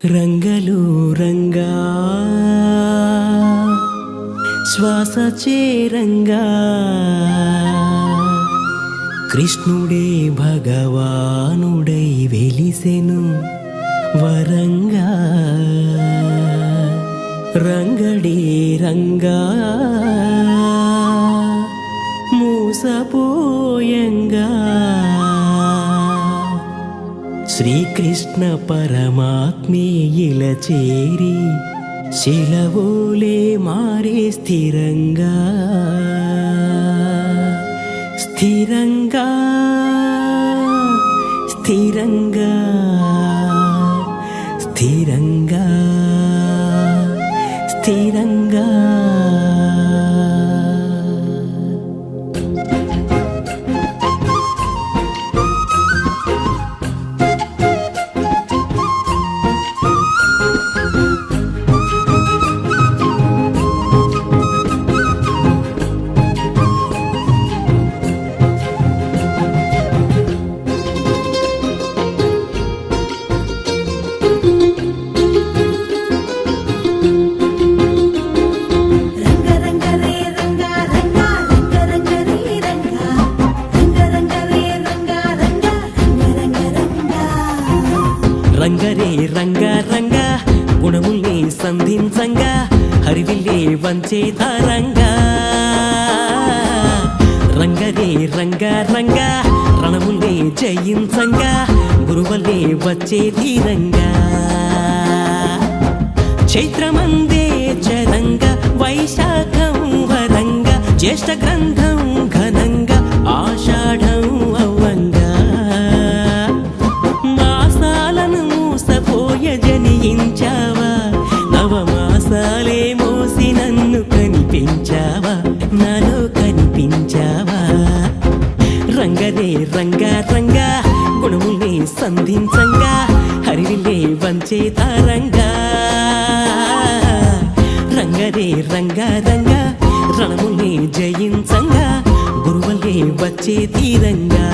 రంగలు రంగా శ్వాస చేరంగా కృష్ణుడే భగవానుడై వెలిసెను వరంగా రంగడే రంగా మూసపోయంగా శ్రీకృష్ణ పరమాత్మే ఇలా చేరి శిలవోలే మారే స్థిరంగా స్థిరంగా స్థిరంగా స్థిరంగా స్థిరంగా రంగరే రంగా రంగా గుణముల్ని సంధించంగా హరివిల్లే వంచే తారంగా రంగరే రంగా రంగా రణముల్ని జయించంగా గురువల్లే వచ్చే ధీరంగా చైత్రమందే చరంగా వైశాఖం వరంగా జ్యేష్ఠ గ్రంథం ఘనంగా ఆషాఢం అవ్వంగా జనించావా నవమాసాలే మోసి నన్ను కనిపించావా నాలో కనిపించావా రంగరే రంగా రంగా గుణముల్ని సంధించంగా హరివిల్లే వంచే తారంగా రంగరే రంగా రంగా రణముల్ని జయించంగా గురువల్లే వచ్చే తీరంగా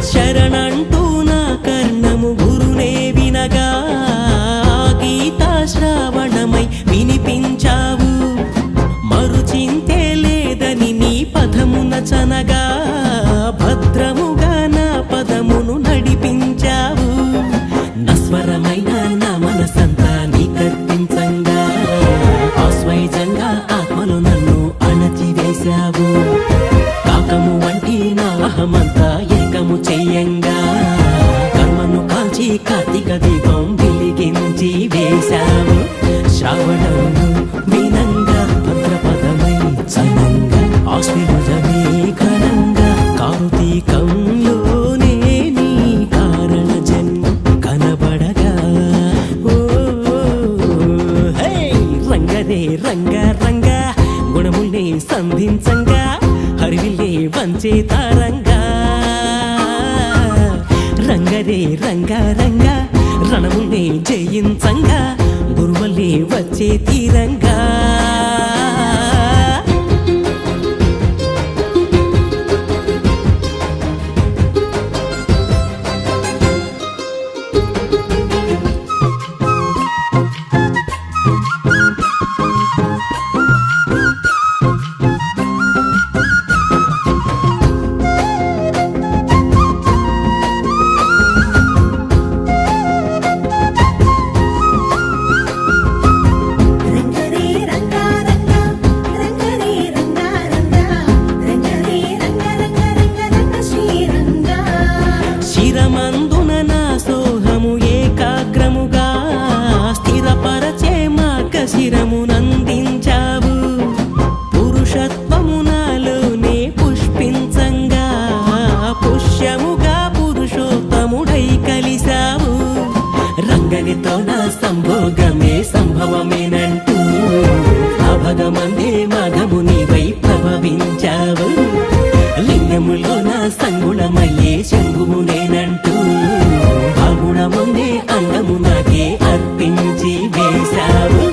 శరణంటూ నా కర్ణము గురునే వినగా గీతా శ్రావణమై వినిపించావు మరుచింతే లేదని నీ పదమున చనగా భద్రముగా నా పదమును నడిపించావు నస్వరమైన నా మనసంతా నీ కర్పించంగా ఆస్వైజంగా ఆత్మలో నన్ను అణచివేశావు కాకము వంటి నా అహమంతా ఏకము చెయ్యంగా కర్మను కాల్చి కార్తీక దీపం వెలిగించి వేశావు శ్రావణము వినంగా భద్రపదమై చనంగా ఆశ్విజమే ఘనంగా కార్తీకంలోనే నీ కారణ జన్మ కనబడగా ఓ హే రంగరే రంగా రంగా గుణముల్ని సంధించంగా హరివిల్లే వంచే తారంగా రంగరే రంగా రంగా రణముల్ని జయించంగా గురువల్లే వచ్చే తీరంగా శిరమునందించావు పురుషత్వము నాలోనే పుష్పించంగా పదమందే మగము నీవై ప్రభవించావు లింగములోన సంగుణమయ్యే శంభువు నేనంటూ ఆ గుణముందే అంగము నాకే అర్పించి వేశావు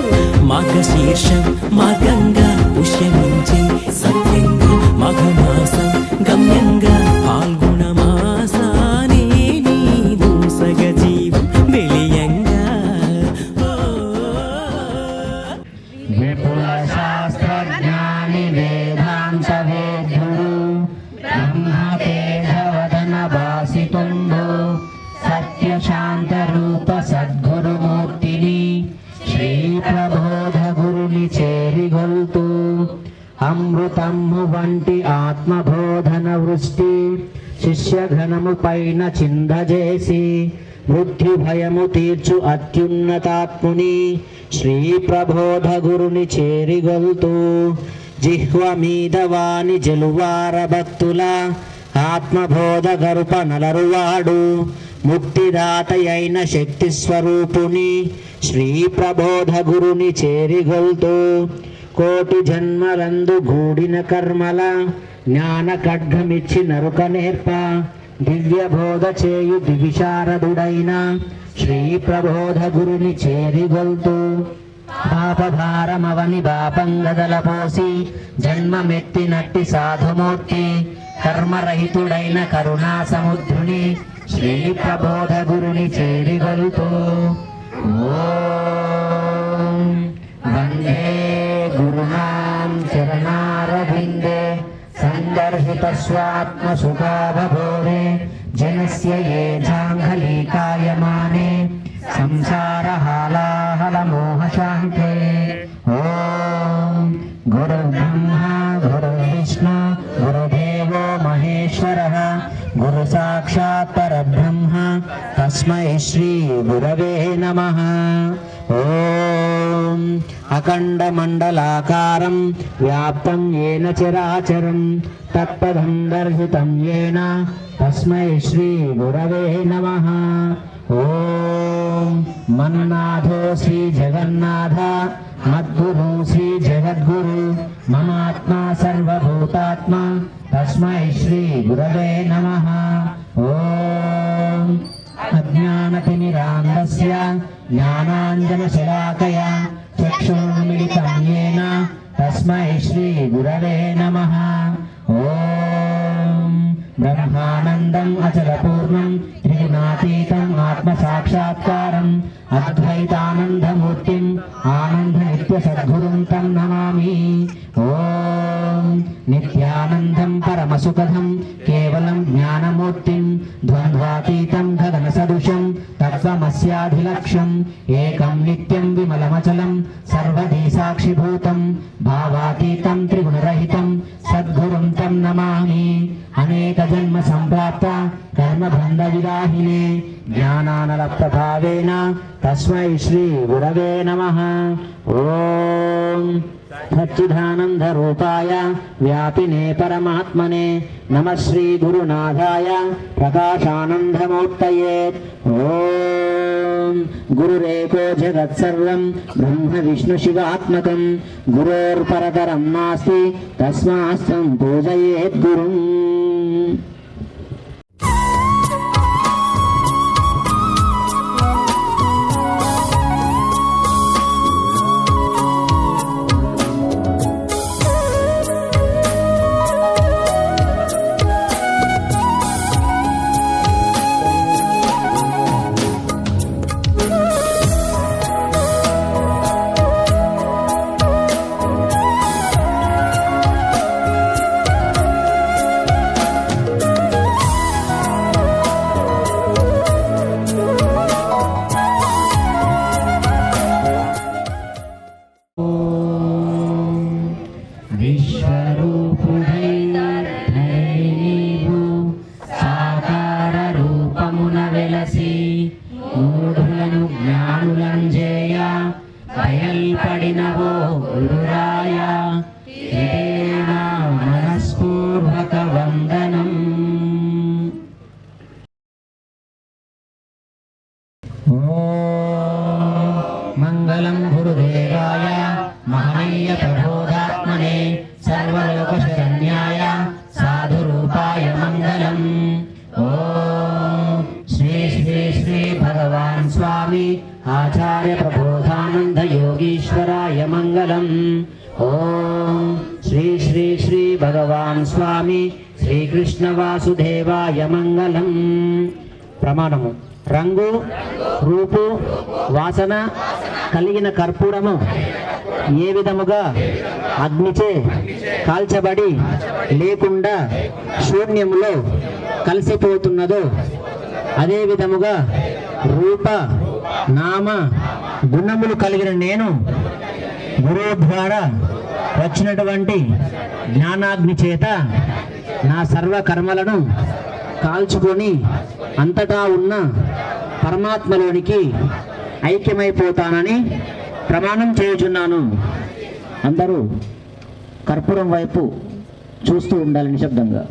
మార్గశీర్షం మార్గంగా పుష్యమించి సత్యంగా మఘమాసం గమ్యంగా పాల్గొన మాసానే నీవు సగజీవం వెలియంగా విపుల శాస్త్రజ్ఞాని వేదాంత వేద్యుడు బ్రహ్మతేజవదన భాసితుండు సత్య శాంత రూప సద్గురుమూర్తిని శ్రీ ప్రబోధ గురుని చేరిగొల్తూ అమృతము వంటి ఆత్మబోధన వృష్టి శిష్యఘనము పైన చిందజేసి మృత్యు భయము తీర్చు అత్యున్నతాత్ముని శ్రీ ప్రబోధ గురుని చేరిగొల్తూ జిహ్వ మీద వాని జలువార భక్తుల ఆత్మబోధ గరుప నలరువాడు ముక్తిదాత అయిన శక్తి స్వరూపుని శ్రీ ప్రబోధ గురుని చేరిగొల్తూ కోటి జన్మలందు గూడిన కర్మల జ్ఞాన ఖడ్గమిచ్చి నరుక నేర్ప దివ్య బోధ చేయు దివిశారదుడైన శ్రీ ప్రబోధ గురుని చేరిగొల్తూ పాపభారమవని బాపంగదల పోసి జన్మమెత్తినట్టి సాధుమూర్తి కర్మరహితుడైన కరుణా సముద్రుని శ్రీ ప్రబోధ గురుని చేరిగొల్తూ ఓం వందే గురునాం చరణారవిందే సందర్శిత స్వాత్మ సుఖాభోరే జనస్య ఏ జాంఘలీకాయమానే సంసార హాలాహల మోహ శాంతే ఓం గురు బ్రహ్మ గురు విష్ణు గురుదేవో మహేశ్వరః గురు సాక్షాత్ పరబ్రహ్మ తస్మై శ్రీ గురవే నమః ఓం అఖండ మండలాకారం వ్యాప్తం ఏన చరాచరం తత్పదం దర్శితం ఏన తస్మై శ్రీ గురవే నమః ఓం మన్నాథో శ్రీ జగన్నాథ మద్గురు శ్రీ జగద్గురు మమాత్మా సర్వభూతాత్మా తస్మై శ్రీ గురవే నమః ఓం అజ్ఞానతిమిరాంధస్య జ్ఞానాంజనశలాకయా చక్షుర్మిలితం యేన తస్మై శ్రీ గురవే నమః ఓం బ్రహ్మానందం అచలపూర్ణం త్రిగుణాతీతం ఆత్మసాక్షాత్కారం అద్వైతానందమూర్తిం ఆనంద నిత్య సద్గురుం తం నమామి ఓం నిత్యానందం పరమసుఖదం కేవలం జ్ఞానమూర్తిం ద్వంద్వాతీతం గగన సదృశం తత్వమస్యాధిలక్ష్యం ఏకం నిత్యం విమలమచలం సర్వదీ సాక్షిభూతం భావాతీతం త్రిగుణరహితం సద్గురుం తం నమామి అనేక జన్మ సంప్రాప్త కర్మబంధ విదాహినే జ్ఞానానల ప్రభావేన తస్మై శ్రీ గురవే నమః ఓం సచ్చిదానంద రూపాయ వ్యాపినే పరమాత్మనే నమః శ్రీ గురునాథాయ ప్రకాశానందమూర్తయే ఓం గురురేకో జగత్సర్వం బ్రహ్మ విష్ణు శివాత్మకం గురోర్పరతరం నాస్తి తస్మాస్తం పూజయేత్ గురుం బయల్పడినవో గురురాయ ఇదేనా మనస్పూర్వక వందనం. మంగళం గురుదేవాయ महनीय प्रबोधात्मने सर्वलोकशरण्याय साधुरूपाय मङ्गलम्। ॐ श्री श्री श्री भगवान् स्वामी आचार्य प्रबोधानंद योगीश्वराय मङ्गलम्। ॐ श्री श्री श्री भगवान् स्वामी श्रीकृष्ण वासुदेवाय मङ्गलम्। ప్రమాణము రంగు రూపు వాసన కలిగిన కర్పూరము ఏ విధముగా అగ్నిచే కాల్చబడి లేకుండా శూన్యములో కలిసిపోతున్నదో అదే విధముగా రూప నామ గుణములు కలిగిన నేను గురువు ద్వారా వచ్చినటువంటి జ్ఞానాగ్ని చేత నా సర్వ కర్మలను కాల్చుకొని అంతటా ఉన్న పరమాత్మలోనికి ఐక్యమైపోతానని ప్రమాణం చేయుచున్నాను. అందరూ కర్పూరం వైపు చూస్తూ ఉండాలి నిశ్శబ్దంగా.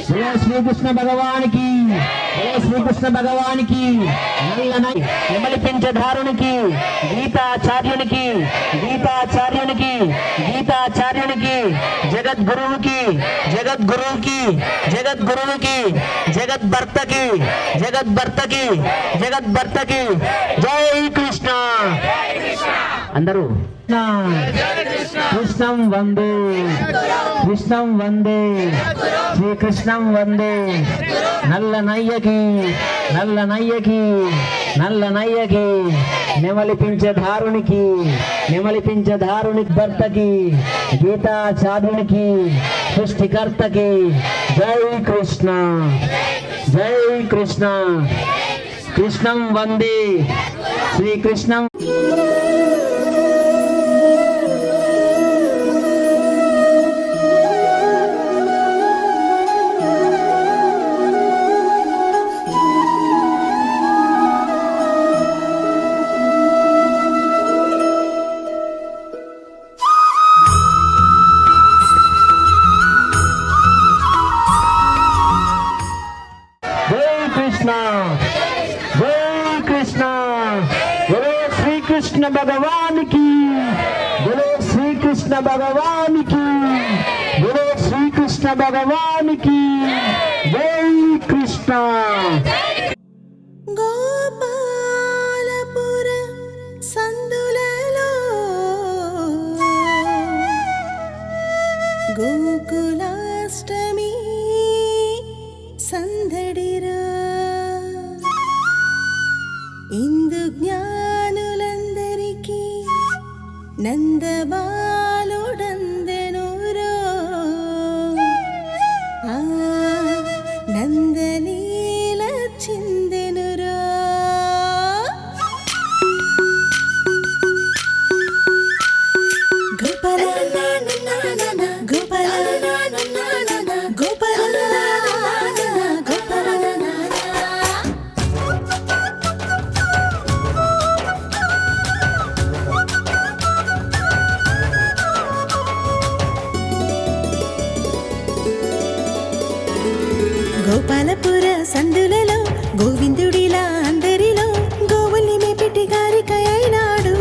జయ శ్రీకృష్ణ భగవానికి, జయ శ్రీకృష్ణ భగవానికి, నల్లనై నెమలిపించధారునికి, గీతాచార్యునికి, గీతాచార్యునికి, గీతాచార్యునికి, జగద్గురువుకి, జగద్గురువుకి, జగద్గురువుకి, జగద్భర్తకి, జగద్భర్తకి, జగద్భర్తకి జై కృష్ణ. అందరూ కృష్ణం వందే, కృష్ణం వందే, శ్రీకృష్ణం వందే. నల్లనయ్యకి, నల్లనయ్యకి, నల్లనయ్యకి, నెమలిపించధారునికి, నెమలిపించధారుని భర్తకి, గీతాచార్యునికి, సృష్టికర్తకి జై కృష్ణ, జై కృష్ణ. కృష్ణం వందే, శ్రీకృష్ణం. कृष्ण भगवान की, बोलो श्री कृष्ण भगवान की, बोलो श्री कृष्ण भगवान की जय कृष्ण. గోపాలపుర సందులలో గోకులాష్టమి సందడిరా, ఇందు జ్ఞానులందరికీ నందబాలుడందెనురో, నందలీల చిందెనురో. గోపాల గోపాల గోపాల గోపాలపుర సందులలో గోవిందుడిలా అందరిలో గోవుల్ని మేపిటి గారిక అయినాడు,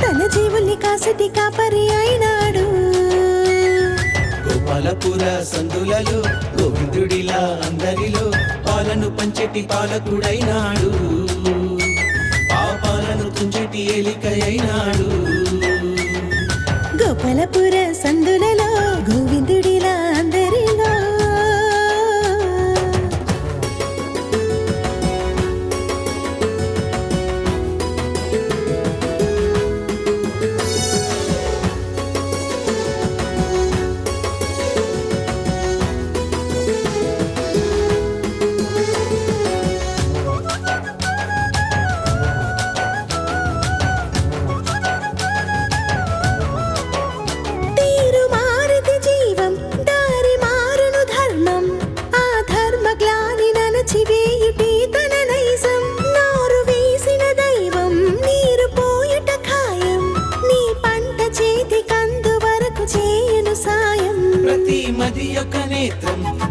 తన జీవుల్ని కాసటి కాపరి అయినాడు. గోపాలపుర సందులలో గోవిందుడిలా అందరిలో పాలను పంచెటి పాలకుడైనాడు, పాపాలను తుంచెటి ఏలిక అయినాడు. గోపాలపుర సందులలో గోవిందుడిలా అందరిలో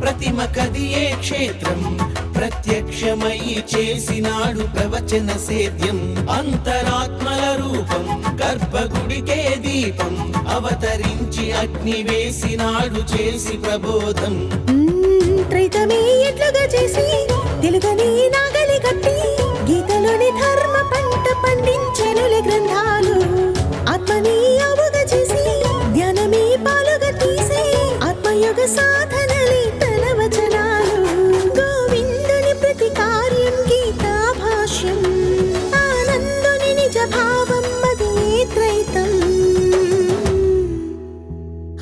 ప్రతిమ కదియే క్షేత్రం ప్రత్యక్ష ప్రత్యక్షమయ్యి చేసినాడు ప్రవచన సేద్యం. అంతరాత్మల రూపం గర్భగుడికే దీపం, అవతరించి అగ్ని వేసినాడు చేసి ప్రబోధం. త్రైతమే ఎట్లుగా చేసి తెలుగని నాగలి కట్టి గీతలోని ధర్మ పంట పండించెనులే గ్రంథాలు. ఆత్మని అవుగా చేసి ధ్యానమే పాలుగా తీసి ఆత్మయోగ సాధనలే తన వచనాలు. గోవిందుని ప్రతి కార్యం గీతా భాష్యం, ఆనందుని నిజ భావం అదే త్రైతం,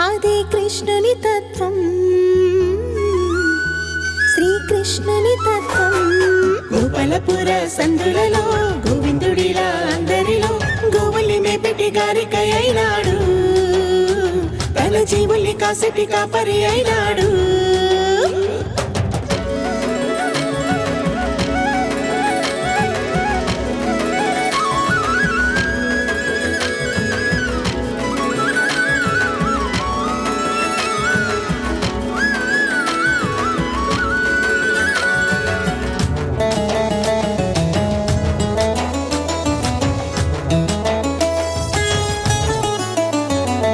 అదే కృష్ణుని తత్వం, శ్రీకృష్ణుని తత్వం. గోపాలపుర సందులలో గోవిందుడిలా అందరిలో గోవుల్ని మేపెట్టి గారికై అయినాడు, తన జీవుల్ని కాసటి కాపరి అయినాడు.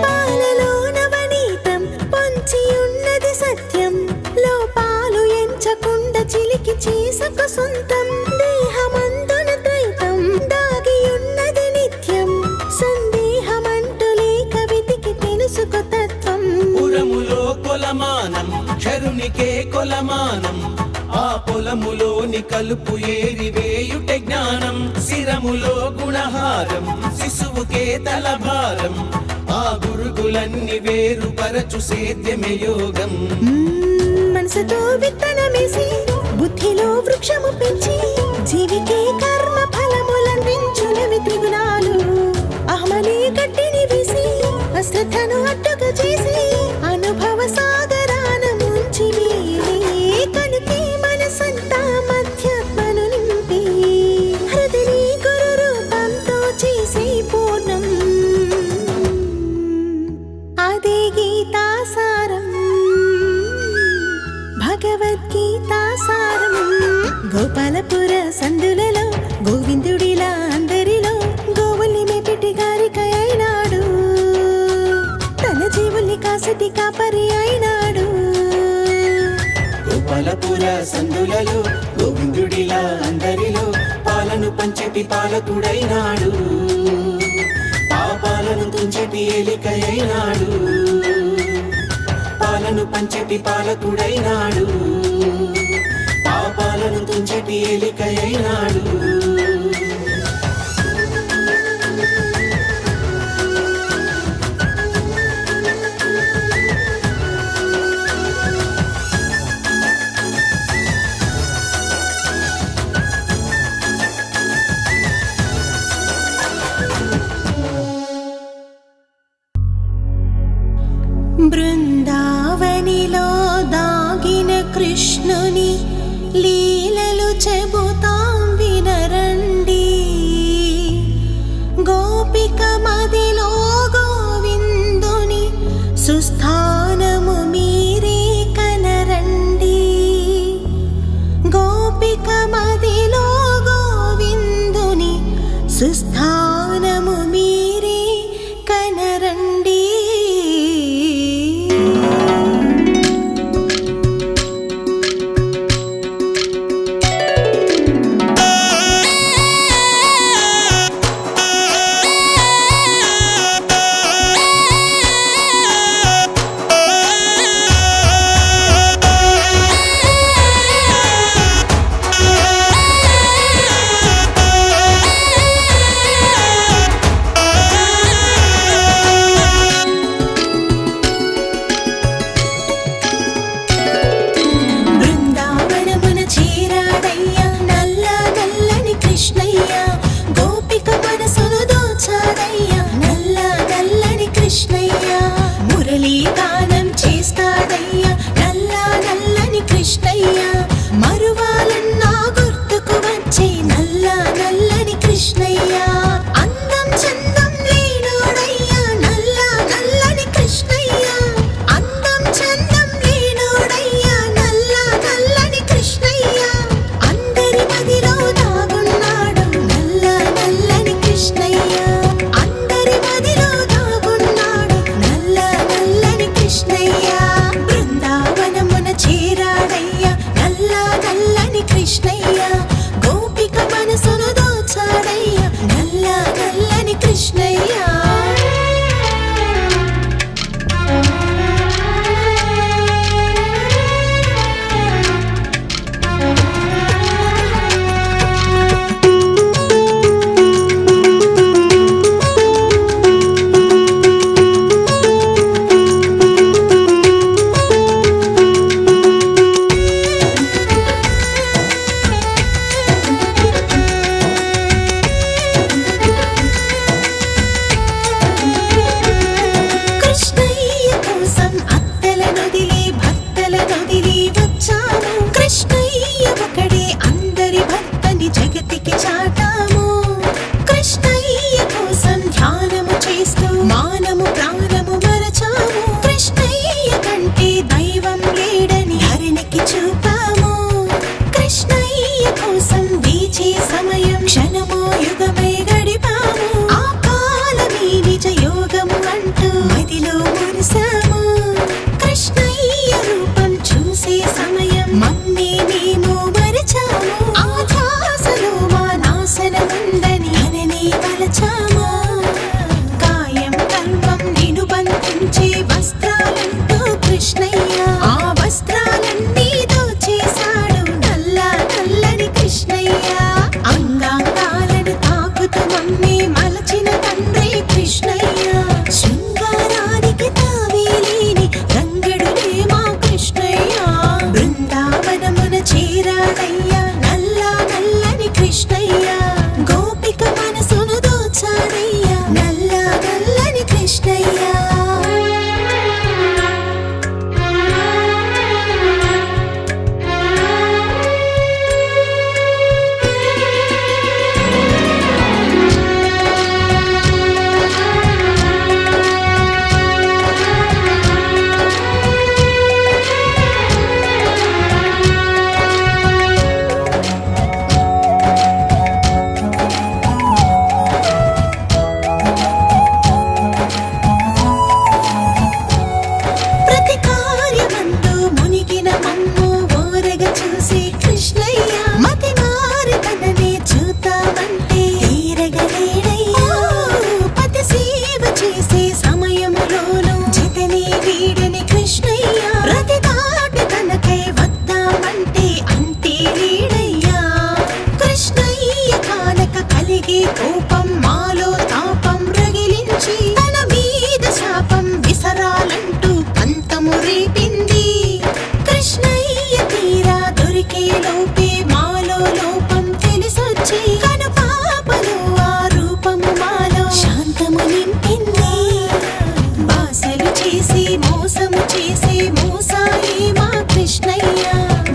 పాలలో నవనీతం పొంచి ఉన్నది సత్యం, లోపాలు ఎంచకుండా చిలికి చేసుకు సొంతం. దేహమందున త్రైతం దాగి ఉన్నది నిత్యం, సందేహమంటూ లేక వెతికి తెలుసుకో తత్వం. పురములో కొలమానం క్షరునికే కొలమానం, ఆ పొలములోని కలుపు ఏరివేయుట జ్ఞానం. శిరములో గుణహారం శిశువుకే తలభారం, ఆ గురుగులన్నీ వేరుపరచు సేద్యమే యోగం. మనసుతో విత్తనమేసి బుద్ధిలో వృక్షము పెంచి జీవికే కర్మ ఫలములందించునవి త్రిగుణాలు. అహమనే గట్టిని వేసి అశ్రద్ధను అడ్డుగా చేసి అనుభవ సాగరాన ముంచి కనుకే మనసంతా మధ్యాత్మను నింపి హృదయని గురు రూపంతో చేసి పూర్ణం, అదే గీతాసారం, భగవద్గీతాసారం. గోపాలపుర సందులలో గోవిందుడిలా అందరిలో గోవుల్ని మేపెట్టి గారికై అయినాడు, తన జీవుల్ని కాసటి కాపరి అయినాడు. గోపాలపుర సందులలో గోవిందుడిలా అందరిలో పాలను పంచటి పాలకుడైనాడు, పాపాలను తుంచటి ఏలికై అయినాడు, పాలను పంచటి పాలకుడైనాడు, పాపాలను తుంచటి ఏలికై అయినాడు. బృందావనిలో దాగిన కృష్ణుని లీలలు చెబుతాం వినరండి, గోపిక మదిలో గోవిందుని సుస్థానము మీరే కనరండి. గోపిక మదిలో గోవిందుని సుస్థానము మీరే కనరండి. కృష్ణునికి కోపం మాలో తాపం రగిలించి తన మీద శాపం విసరాలంటూ పంతము రేపింది. కృష్ణయ్య తీరా దొరికే లోపే మాలో లోపం తెలిసొచ్చి కను పాపలో ఆ రూపము మాలో శాంతము నింపింది. బాసలు చేసి మోసము చేసే మోసాయి మా కృష్ణయ్య,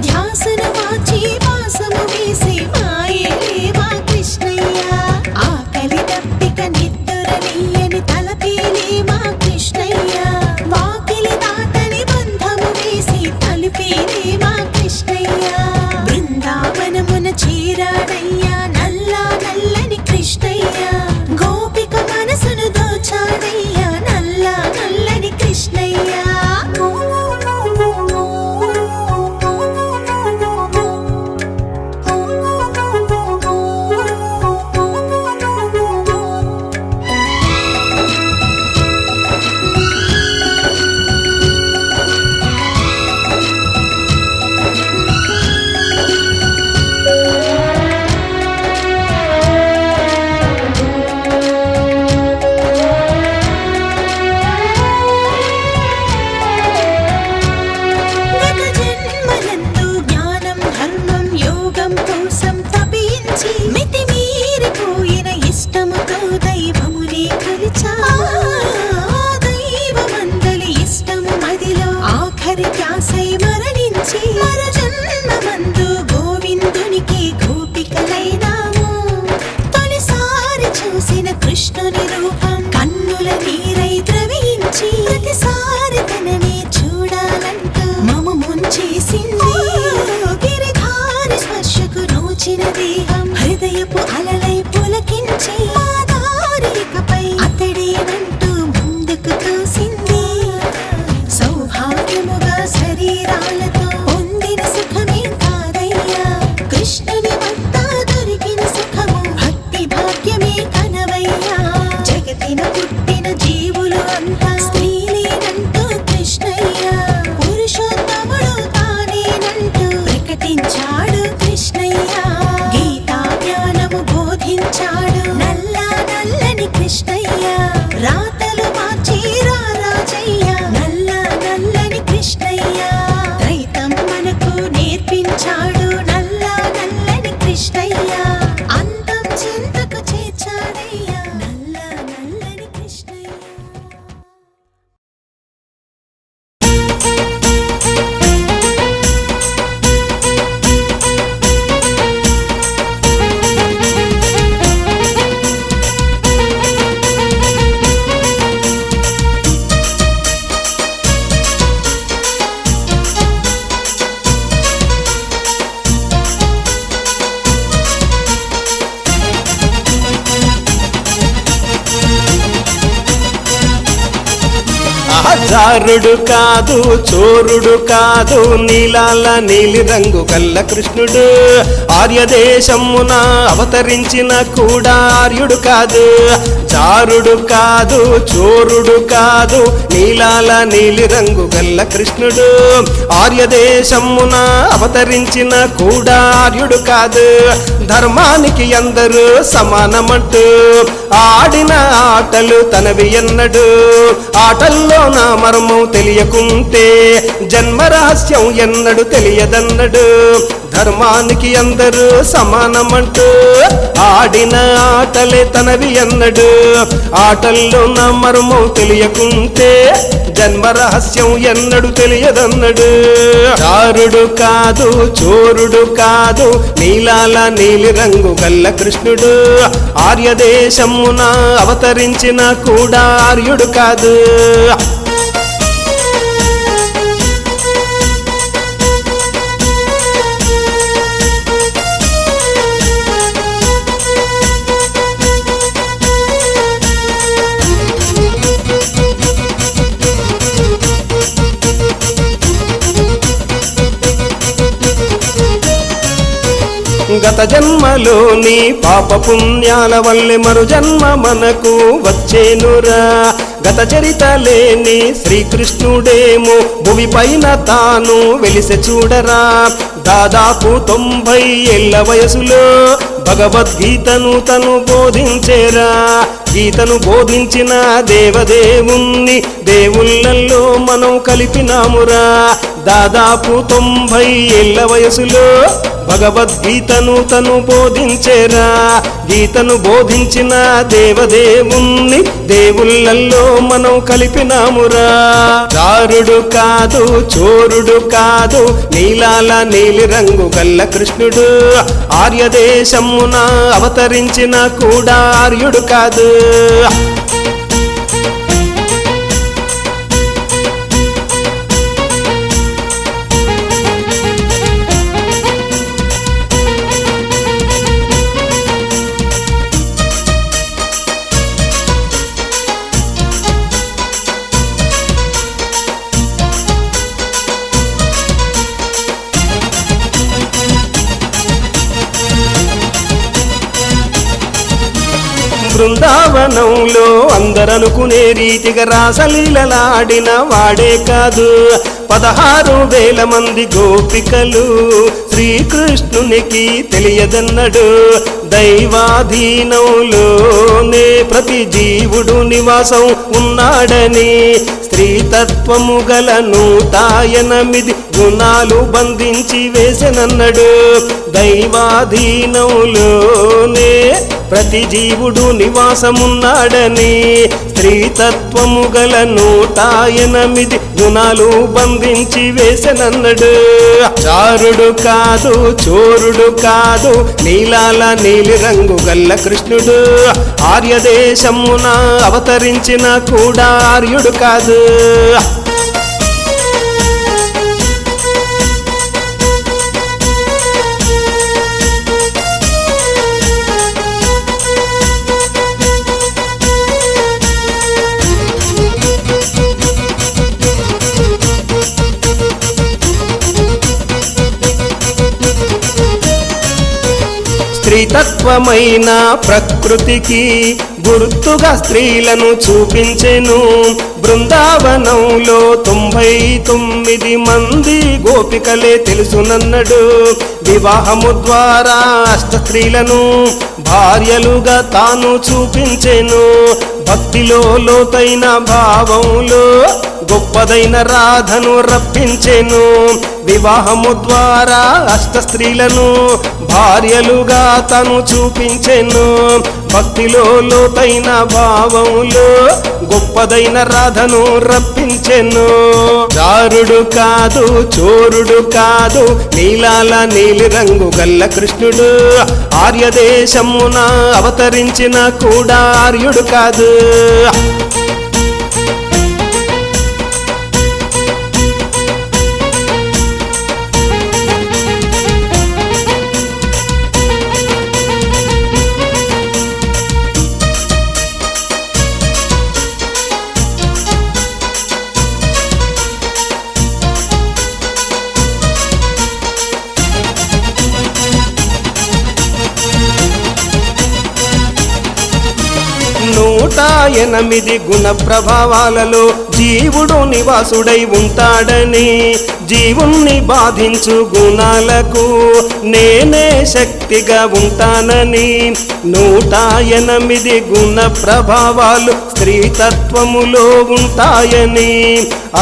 ధ్యాసను మార్చి వాసము వేసి మాయేలే మా కృష్ణయ్య. ఆకలి దప్పిక నిద్దురలియని తలపేలే మా కృష్ణయ్య, వాకిలి దాటని బంధము వేసి తలుపేలే మా కృష్ణయ్య. బృందావనమున చేరాడయ్యా నల్లా నల్లని కృష్ణయ్య, గోపిక మనసును దోచాడయ్యా నల్లా నల్లని కృష్ణయ్య. గత జన్మలందు జ్ఞానం ధర్మం యోగం కోసం తపించి మితిమీరిపోయిన ఇష్టముతో దైవమునే కొలిచా. దైవమందలి ఇష్టము మదిలో ఆఖరి ధ్యాసై మరణించి మరు జన్మమందు గోవిందునికి గోపికలైనాము. తొలిసారి చూసిన కృష్ణుని రూపం కన్నుల నీరై ద్రవించి ప్రతిసారి తననే చూడాలంటూ మము ముంచేసింది. గిరిధారి స్పర్శకు నోచిన దేహం హృదయపు అలలై పులకించి ఆ దారికపై అతడేనంటూ ముందుకు తోసింది. సౌభాగ్యముగా శరీరాలతో పొందిన సుఖమే కాదయ్యా, కృష్ణుని వద్ద దొరికిన సుఖము భక్తి భాగ్యమే కనవయ్యా. జగతిన పుట్టిన జీవులు అంతా స్త్రీలేనంటూ కృష్ణయ్య, పురుషోత్తముడు తానేనంటూ ప్రకటించాడు కృష్ణయ్య. గీతా జ్ఞానము బోధించాడు నల్లా నల్లని కృష్ణయ్య, రాతలు మార్చి రారాజయ్య నల్లా నల్లని కృష్ణయ్య. రైతం మనకు నేర్పించాడు నల్లా నల్లని కృష్ణయ్య, అంతం చింతకు చేర్చాడయ్య నల్లా నల్లని కృష్ణయ్య. జారుడు కాదు చోరుడు కాదు నీలాల నీలి రంగు కల్ల కృష్ణుడు, ఆర్యదేశమున అవతరించిన కూడా ఆర్యుడు కాదు. జారుడు కాదు చోరుడు కాదు నీలాల నీలి రంగు గల్ల కృష్ణుడు, ఆర్యదేశమున అవతరించిన కూడా ఆర్యుడు కాదు. ధర్మానికి అందరూ సమానమంటూ ఆడిన ఆటలు తనవి ఎన్నడు, ఆటల్లో నా మర్మం తెలియకుంటే జన్మ రహస్యం ఎన్నడు తెలియదన్నడు. ధర్మానికి అందరూ సమానమంటూ ఆడిన ఆటలే తనవి ఎన్నడు, ఆటల్లో నా మర్మం తెలియకుంటే జన్మ రహస్యం ఎన్నడు తెలియదన్నడు. చారుడు కాదు చోరుడు కాదు నీలాల నీలి రంగు గల్ల కృష్ణుడు, ఆర్యదేశమున అవతరించిన కూడా ఆర్యుడు కాదు. గత జన్మలోని పాప పుణ్యాల వల్లే మరు జన్మ మనకు వచ్చేనురా గత చరిత లేని శ్రీకృష్ణుడేమో భూమి పైన తాను వెలిసె చూడరా దాదాపు 90 ఏళ్ల వయసులో భగవద్గీతను తను బోధించేరా గీతను బోధించిన దేవదేవుణ్ణి దేవుళ్ళల్లో మనం కలిపినామురా దాదాపు 90 ఏళ్ల వయసులో భగవద్గీతను తను బోధించేరా గీతను బోధించిన దేవదేవుణ్ణి దేవుళ్ళల్లో మనం కలిపినామురా చారుడు కాదు చోరుడు కాదు నీలాల నీలి రంగు గల్ల కృష్ణుడు ఆర్యదేశమున అవతరించిన కూడా ఆర్యుడు కాదు బృందావనంలో అందరనుకునే రీతిగా రాసలీలలాడిన వాడే కాదు 16,000 మంది గోపికలు శ్రీకృష్ణునికి తెలియదన్నడు దైవాధీనంలోనే ప్రతి జీవుడు నివాసం ఉన్నాడని స్త్రీతత్వము గల 108 గుణాలు బంధించి వేసెనన్నడు దైవాధీనంలోనే ప్రతి జీవుడు నివాసమున్నాడని స్త్రీతత్వము గల 108 గుణాలు బంధించి వేసెనన్నడు చారుడు కాదు చోరుడు కాదు నీలాల నీలి రంగు గల్ల కృష్ణుడు ఆర్యదేశమున అవతరించిన కూడా ఆర్యుడు కాదు స్త్రీతత్వమైన ప్రకృతికి గుర్తుగా స్త్రీలను చూపించెను బృందావనంలో 99 మంది గోపికలే తెలుసునన్నడు వివాహము ద్వారా అష్ట స్త్రీలను భార్యలుగా తాను చూపించెను భక్తిలో లోతైన భావంలో గొప్పదైన రాధను రప్పించెను వివాహము ద్వారా అష్ట స్త్రీలను భార్యలుగా తను చూపించెను భక్తిలో లోతైన భావంలో గొప్పదైన రాధను రప్పించెను చారుడు కాదు చోరుడు కాదు నీలాల నీలి రంగు గల్ల కృష్ణుడు ఆర్యదేశమున అవతరించిన కూడా ఆర్యుడు కాదు నూట 8 గుణ ప్రభావాలలో జీవుడు నివాసుడై ఉంటాడని జీవుణ్ణి బాధించు గుణాలకు నేనే శక్తిగా ఉంటానని 108 గుణ ప్రభావాలు స్త్రీతత్వములో ఉంటాయని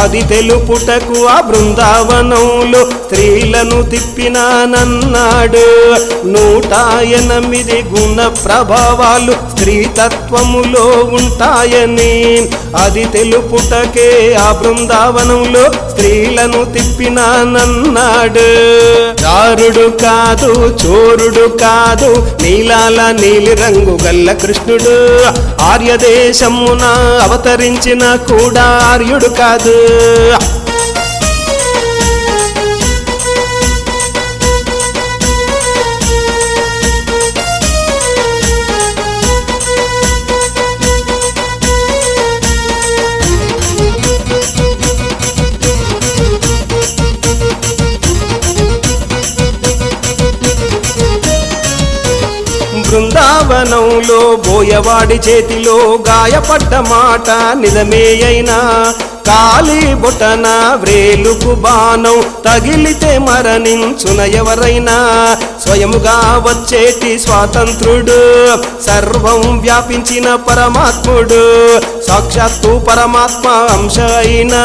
అది తెలుపుటకు ఆ బృందావనంలో స్త్రీలను తిప్పినానన్నాడు 108 గుణ ప్రభావాలు స్త్రీతత్వములో ఉంటాయని అది తెలుపుటకే ఆ బృందావనంలో స్త్రీలను తిప్పినానన్నాడు చారుడు కాదు చోరుడు కాదు నీలాల నీలి రంగు గల్ల కృష్ణుడు ఆర్యదేశమున అవతరించిన కూడా ఆర్యుడు కాదు మైదానంలో బోయవాడి చేతిలో గాయపడ్డ మాట నిజమే అయినా కాలి బొటన వ్రేలుకు బాణం తగిలితే మరణించున ఎవరైనా స్వయముగా వచ్చేటి స్వాతంత్రుడు సర్వం వ్యాపించిన పరమాత్ముడు సాక్షాత్తు పరమాత్మ అంశ అయినా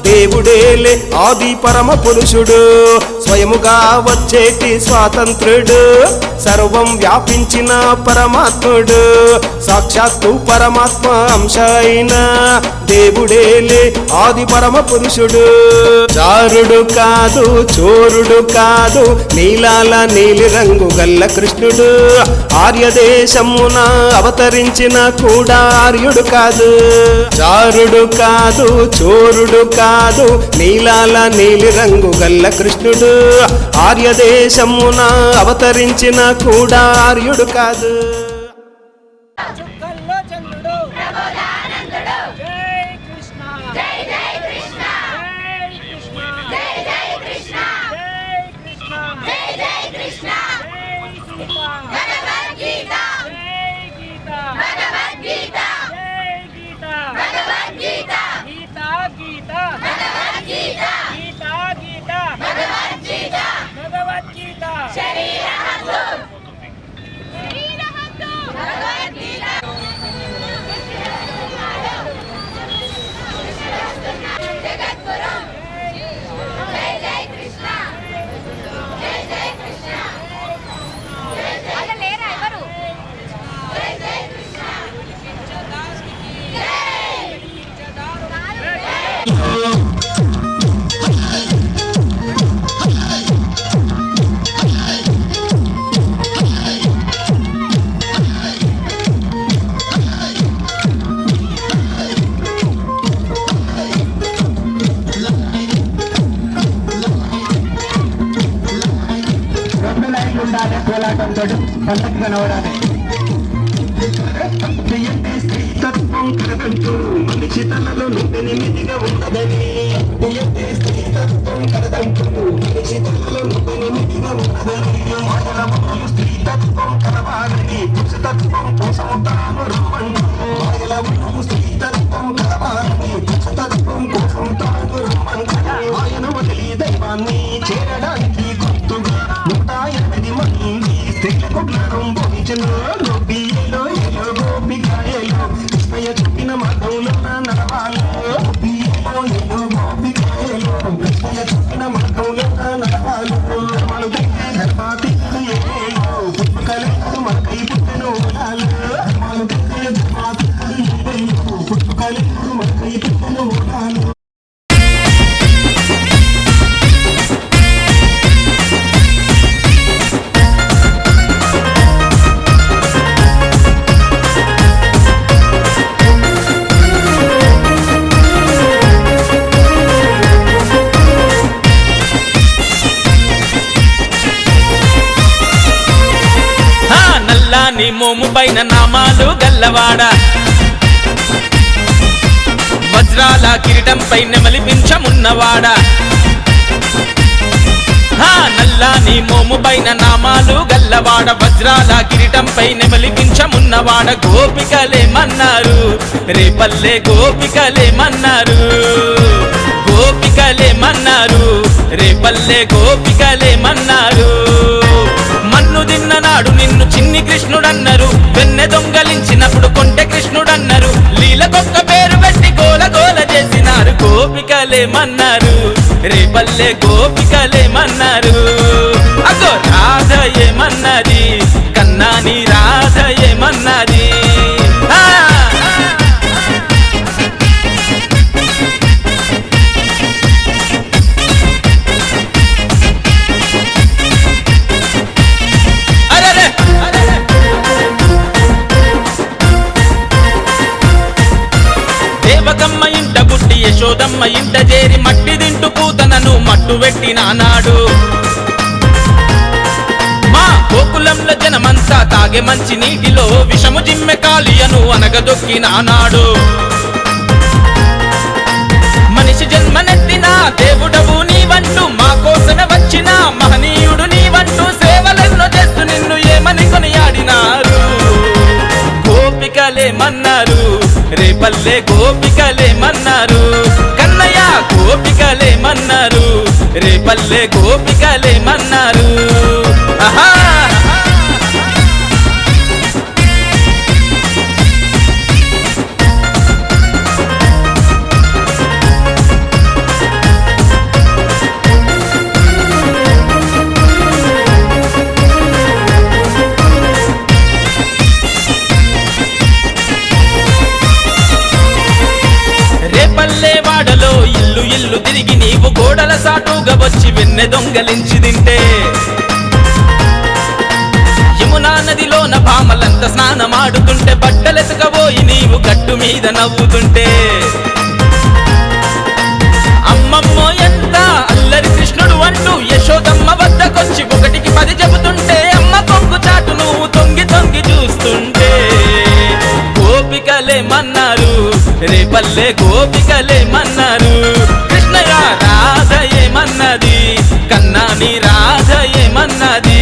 దేవుడేలే ఆది పరమ పురుషుడు స్వయముగా వచ్చేటి స్వాతంత్రుడు సర్వం వ్యాపించిన పరమాత్ముడు సాక్షాత్తు పరమాత్మ అంశ అయినా దేవుడేలే ఆది పరమ పురుషుడు చారుడు కాదు చోరుడు కాదు నీలాల నీలి రంగు గల్ల కృష్ణుడు ఆర్యదేశమున అవతరించిన కూడా ఆర్యుడు కాదు చారుడు కాదు చోరుడు కాదు నీలాల నీలి రంగు గల్ల కృష్ణుడు ఆర్యదేశమున అవతరించిన కూడా ఆర్యుడు కాదు. చుక్కల్లో చంద్రుడు జై కృష్ణ జై జై కృష్ణ జై కృష్ణ జై జై కృష్ణ జై కృష్ణ జై జై కృష్ణ జై గీత భగవద్గీత జై గీత భగవద్గీత జై గీత భగవద్గీత గీత గీత గీత భగవద్గీత భగవద్గీత శరీర హక్కు భగవద్గీత జగద్గురు జై జై కృష్ణ జై జై కృష్ణ అలా లేరా ఎవరు జై జై కృష్ణ రెండు లైన్లు ఉండాలి కోలాటంతో పండగ కనబడాలి. స్త్రీతత్వం కరదంటూ మనిషి తనలో నిమిదిగా ఉండదని స్త్రీతత్వం కరదంటూ మనిషి తనలో నిమిదిగా ఉండదని స్త్రీతత్వం కలవాలని పురుషతత్వం కోసం తాను రమ్మంటూ స్త్రీతత్వం కలవాలని పురుషతత్వం కోసం తాను రమ్మంటూ ఆయన వదిలి దైవాన్ని చేరడానికి గుర్తుగా 108 మంది స్త్రీలకు జ్ఞానం బోధించను. గోపియలో ఎలో గోపికాయలో కృష్ణయ్య చెప్పిన మార్గంలో నడవాలి. గోపియలో ఎలో గోపికాయలో కృష్ణయ్య చెప్పిన మార్గంలో నడవాలి. గర్భాతి పుట్టుకలేదు మనకై పుట్టెను ఓడాలు. పుట్టుకలేదు మనకై పుట్టెను ఓడాలు. నీ మోము పైన నామాలు గల్లవాడ వజ్రాల కిరీటం పైన నెమలిపించమున్నవాడ నల్లాని మోము పైన నామాలు గల్లవాడ వజ్రాల కిరీటం పైన నెమలిపించమున్నవాడ గోపికలేమన్నారు రేపల్లె గోపికలేమన్నారు గోపికలేమన్నారు రేపల్లె గోపికలేమన్నారు మన్ను తిన్ననాడు నిన్ను చిన్ని కృష్ణుడన్నారు వెన్నె దొంగలించినప్పుడు కొంటె కృష్ణుడన్నారు లీలకొక్క పేరు పెట్టి గోల గోల చేసినారు గోపికలేమన్నారు రేపల్లె గోపికలేమన్నారు అగో రాధ ఏమన్నది కన్నాని రాధ ఏమన్నది దేవకమ్మ ఇంట పుట్టి యశోదమ్మ ఇంట చేరి మట్టి దింటు పూతనను మట్టు పెట్టినానాడు మా గోకులంలో జనమంతా తాగే మంచి నీటిలో విషము జిమ్మె కాలియను అనగదొక్కినానాడు మనిషి జన్మనెత్తిన దేవుడవు నీవంటూ మా కోసమే వచ్చిన మహనీయుడు నీవంటూ సేవలెన్నో చేస్తూ నిన్ను ఏమని కొనియాడినారు గోపికలేమన్నారు రేపల్లె గోపికలేమన్నారు కన్నయ్య గోపికలేమన్నారు రేపల్లె గోపికలేమన్నారు ఆహా రేపల్లెవాడలో ఇల్లు ఇల్లు తిరిగి నీవు గోడల సాటుగా వచ్చి వెన్నె దొంగలించి తింటే యమునా నదిలోన భామలంత స్నానమాడుతుంటే బట్టలెతకబోయి నీవు గట్టు మీద నవ్వుతుంటే అమ్మమ్మో ఎంత అల్లరి కృష్ణుడు అంటూ యశోదమ్మ వద్దకొచ్చి 1కి 10 చెబుతుంటే అమ్మ కొంగు చాటు నువ్వు తొంగి తొంగి చూస్తుంటే గోపికలేమన్నారు రేపల్లె గోపికలేమన్నారు కృష్ణయ్య రాధ ఏమన్నది కన్నాని రాధ ఏమన్నది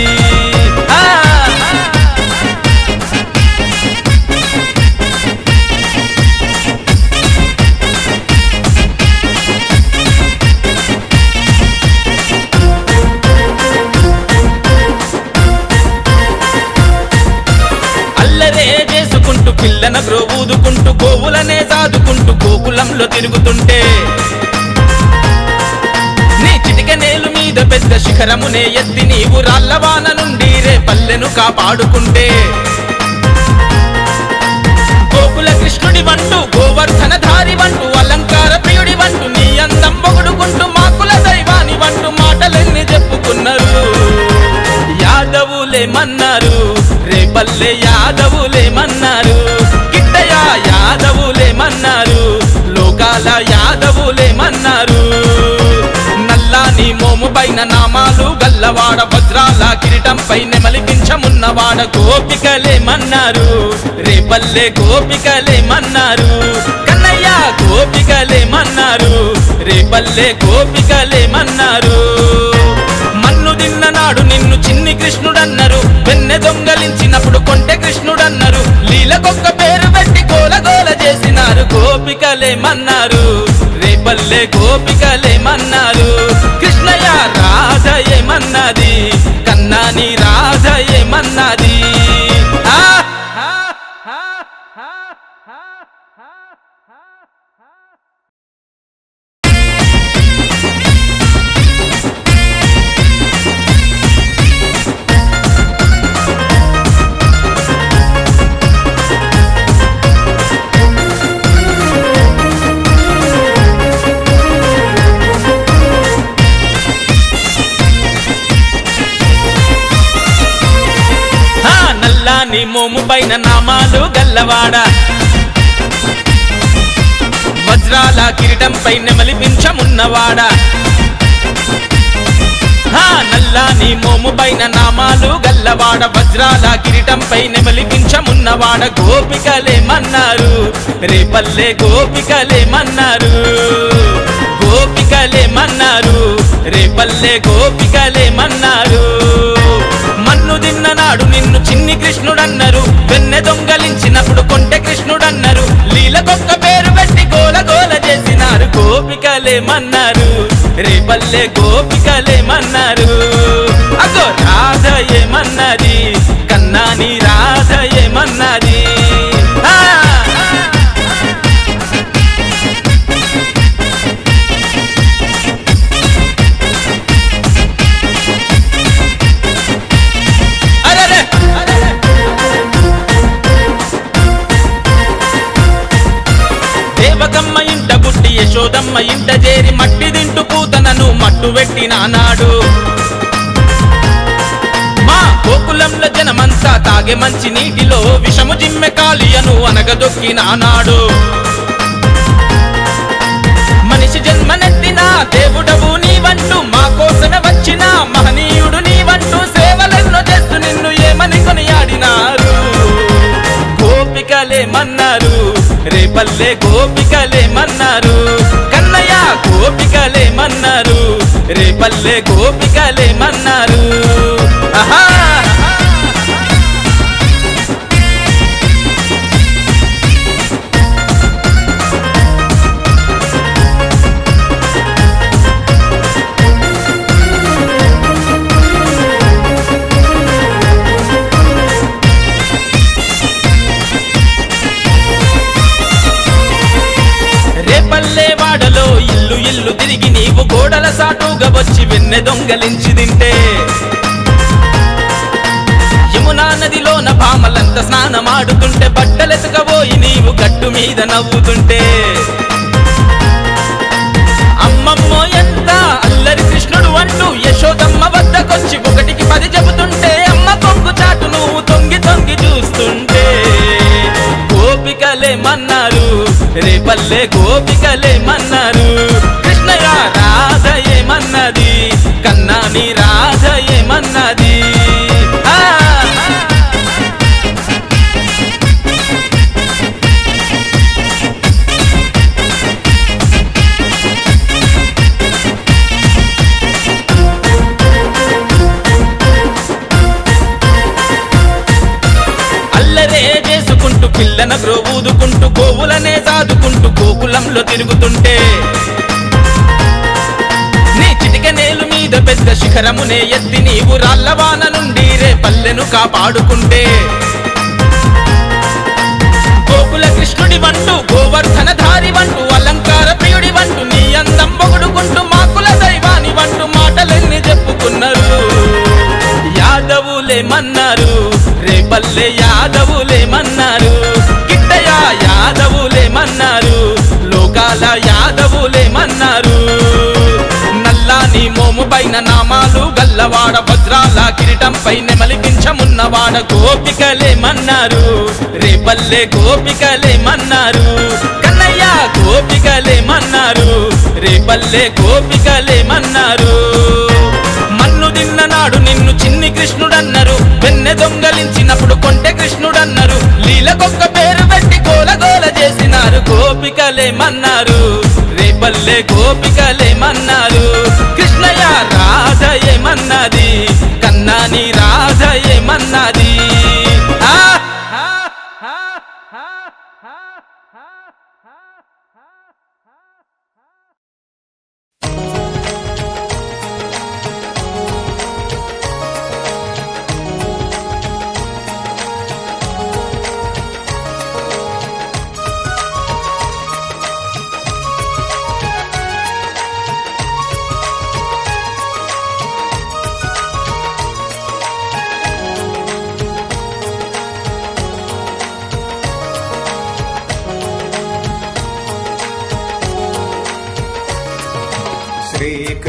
అల్లరే చేసుకుంటూ పిల్లన ఊదుకుంటూ గోవులనే సాదుకుంటూ గోకులంలో తిరుగుతుంటే నీ చిటిక నేలు మీద పెద్ద శిఖరమునే ఎత్తి నీవు రాళ్ళవాన నుండి రేపల్లెను కాపాడుకుంటే గోకుల కృష్ణుడి వంటూ గోవర్ధన ధారి వంటూ అలంకార ప్రియుడి వంటూ నీ అందం పొగుడుకుంటూ మాకుల దైవాని వంటూ మాటలెన్ని చెప్పుకున్నారు యాదవులేమన్నారు రేపల్లె యాదవులేమన్నారు కిట్టయ్య యాదవులేమన్నారు లోకాల యాదవులేమన్నారు నల్లాని మోము పైన నామాలు గల్లవాడ వజ్రాల కిరీటంపై నెమలిపించమున్నవాడ గోపికలేమన్నారు రేపల్లె గోపికలేమన్నారు కన్నయ్య గోపికలేమన్నారు రేపల్లె గోపికలేమన్నారు మన్ను తిన్న నాడు నిన్ను చిన్ని కృష్ణుడన్నారు వెన్నె దొంగలించినప్పుడు కొంటె కృష్ణుడన్నారు లీలకొక్క పేరు పెట్టి గోలగోల చేసినారు గోపికలేమన్నారు రేపల్లె గోపికలేమన్నారు కృష్ణయ్య రాధ ఏమన్నది కన్నాని రాధ ఏమన్నది నీ మోము పైన నామాలు గల్లవాడ వజ్రాల కిరీటంపై నెమలిపించమున్నవాడ నల్లాని మోము పైన నామాలు గల్లవాడ వజ్రాల కిరీటంపై నెమలిపించమున్నవాడ గోపికలేమన్నారు రేపల్లె గోపికలేమన్నారు గోపికలేమన్నారు రేపల్లె గోపికలేమన్నారు మన్ను తిన్న నాడు నిన్ను చిన్ని కృష్ణుడన్నారు వెన్నె దొంగలించినప్పుడు కొంటె కృష్ణుడన్నారు లీలకొక్క పేరు పెట్టి గోలగోల చేసినారు గోపికలేమన్నారు రేపల్లె గోపికలేమన్నారు అగో రాధ ఏమన్నది కన్నాని రాధ ఏమన్నది దేవకమ్మ ఇంట పుట్టి యశోదమ్మ ఇంట చేరి మట్టి తింటూ పూతనను మట్టు పెట్టినానాడు మా గోకులంలో జనమంతా తాగే మంచి నీటిలో విషము జిమ్మె కాలియను అనగదొక్కినానాడు మనిషి జన్మనెత్తిన దేవుడవు నీవంటూ మా కోసమే వచ్చిన మహనీయుడు నీవంటూ సేవలెన్నో చేస్తూ నిన్ను ఏమని కొనియాడినారు గోపికలేమన్నారు రేపల్లె గోపికలేమన్నారు కన్నయ్య గోపికలేమన్నారు రేపల్లె గోపికలేమన్నారు ఆహా గోడల సాటుగా వచ్చి వెన్నె దొంగలించి తింటే యమునా నదిలోన భామలంత స్నానమాడుతుంటే బట్టలెతకబోయి నీవు గట్టు మీద నవ్వుతుంటే అమ్మమ్మో ఎంత అల్లరి కృష్ణుడు అంటూ యశోదమ్మ వద్దకొచ్చి 1కి 10 చెబుతుంటే అమ్మ కొంగు చాటు నువ్వు తొంగి తొంగి చూస్తుంటే గోపికలేమన్నారు రేపల్లె గోపికలేమన్నారు కృష్ణయ్య రాధ ఏమన్నది కన్నాని రాధ ఏమన్నది చేసుకుంటూ పిల్లన గ్రోవూదుకుంటూ గోవులనే సాదుకుంటూ గోకులంలో తిరుగుతుంటే నీ చిటిక నేలు మీద పెద్ద శిఖరమునే ఎత్తి నీవు రాళ్ళవాన నుండి రే పల్లెను కాపాడుకుంటే గోకుల కృష్ణుడి వంటూ గోవర్ధన ధారి వంటూ అలంకార ప్రియుడి వంటూ నీ అందం పొగుడుకుంటూ మాకుల దైవాని వంటూ మాటలెన్ని చెప్పుకున్నారు యాదవులేమన్నారు రేపల్లె యాదవులేమన్నారు కిట్టయ్య యాదవులేమన్నారు లోకాల యాదవులేమన్నారు నల్లాని మోము పైన నామాలు గల్లవాడ వజ్రాల కిరీటం పైన మలిపించమున్నవాడ గోపికలేమన్నారు రేపల్లె గోపికలేమన్నారు కన్నయ్య గోపికలేమన్నారు రేపల్లె గోపికలేమన్నారు మన్ను తిన్ననాడు నిన్ను చిన్ని కృష్ణుడన్నారు వెన్నె దొంగలించినప్పుడు కొంటె కృష్ణుడన్నారు లీలకొక్క పేరు పెట్టి గోలగోల చేసినారు గోపికలేమన్నారు రేపల్లె గోపికలేమన్నారు కృష్ణయ్య రాధ ఏమన్నది కన్నాని రాధ ఏమన్నది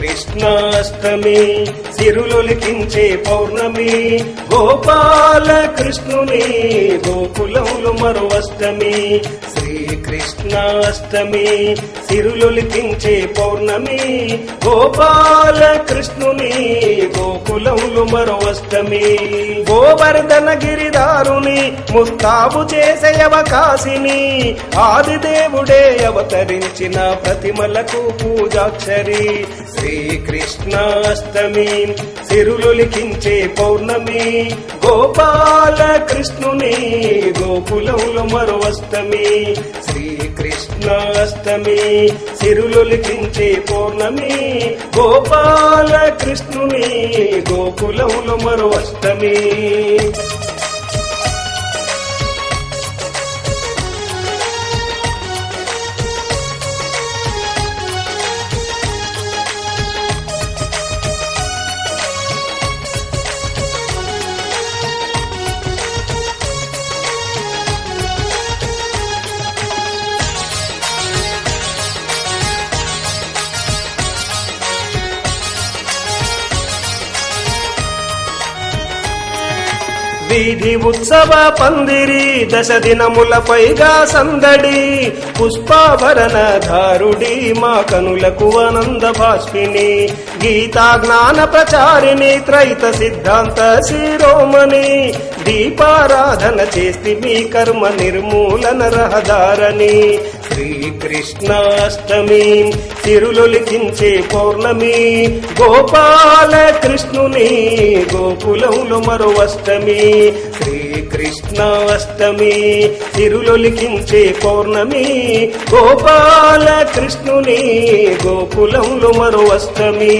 శ్రీకృష్ణాష్టమి సిరులొలికించే పౌర్ణమి గోపాల కృష్ణుని గోకులంలో మరో అష్టమి శ్రీకృష్ణాష్టమి సిరులొలికించే పౌర్ణమి గోపాల కృష్ణుని గోకులంలో మరో అష్టమి గోవర్ధన గిరిదారుని ముస్తాబు చేసే అవకాశిని ఆదిదేవుడే అవతరించిన ప్రతిమలకు పూజాక్షరి శ్రీకృష్ణాష్టమి సిరులొలికించే పౌర్ణమి గోపాల కృష్ణుని గోకులంలో మరో అష్టమి శ్రీకృష్ణాష్టమి సిరులొలికించే పౌర్ణమి గోపాల కృష్ణుని గోకులంలో మరో అష్టమి వీధి ఉత్సవ పందిరి 10 దినముల పైగా సందడి పుష్పాభరణ ధారుడి మా కనులకు ఆనంద భాష్పిని గీతా జ్ఞాన ప్రచారిణి త్రైత సిద్ధాంత శిరోమణి దీపారాధన చేస్తే మీ కర్మ నిర్మూలన రహదారని శ్రీకృష్ణాష్టమి సిరులొలికించే పౌర్ణమి గోపాల కృష్ణుని గోకులంలో మరో అష్టమి శ్రీకృష్ణాష్టమి సిరులొలికించే పౌర్ణమి గోపాల కృష్ణుని గోకులంలో మరో అష్టమి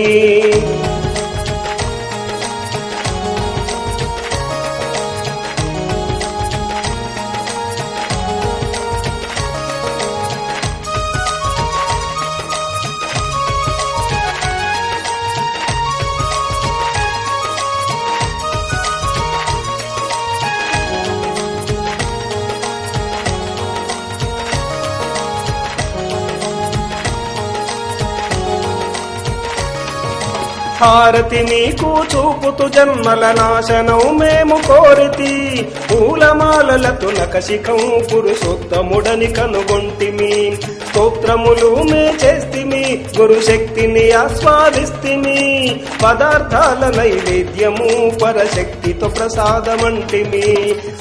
హారతి నీకు చూపుతు జన్మల నాశనం మేము కోరితి పూలమాలలతో నకశిఖం పురుషోత్తముడని కనుగొంటిమి స్తోత్రములు మే చేస్తిమి గురు శక్తిని ఆస్వాదిస్తిమి పదార్థాల నైవేద్యము పరశక్తితో ప్రసాదమంటిమి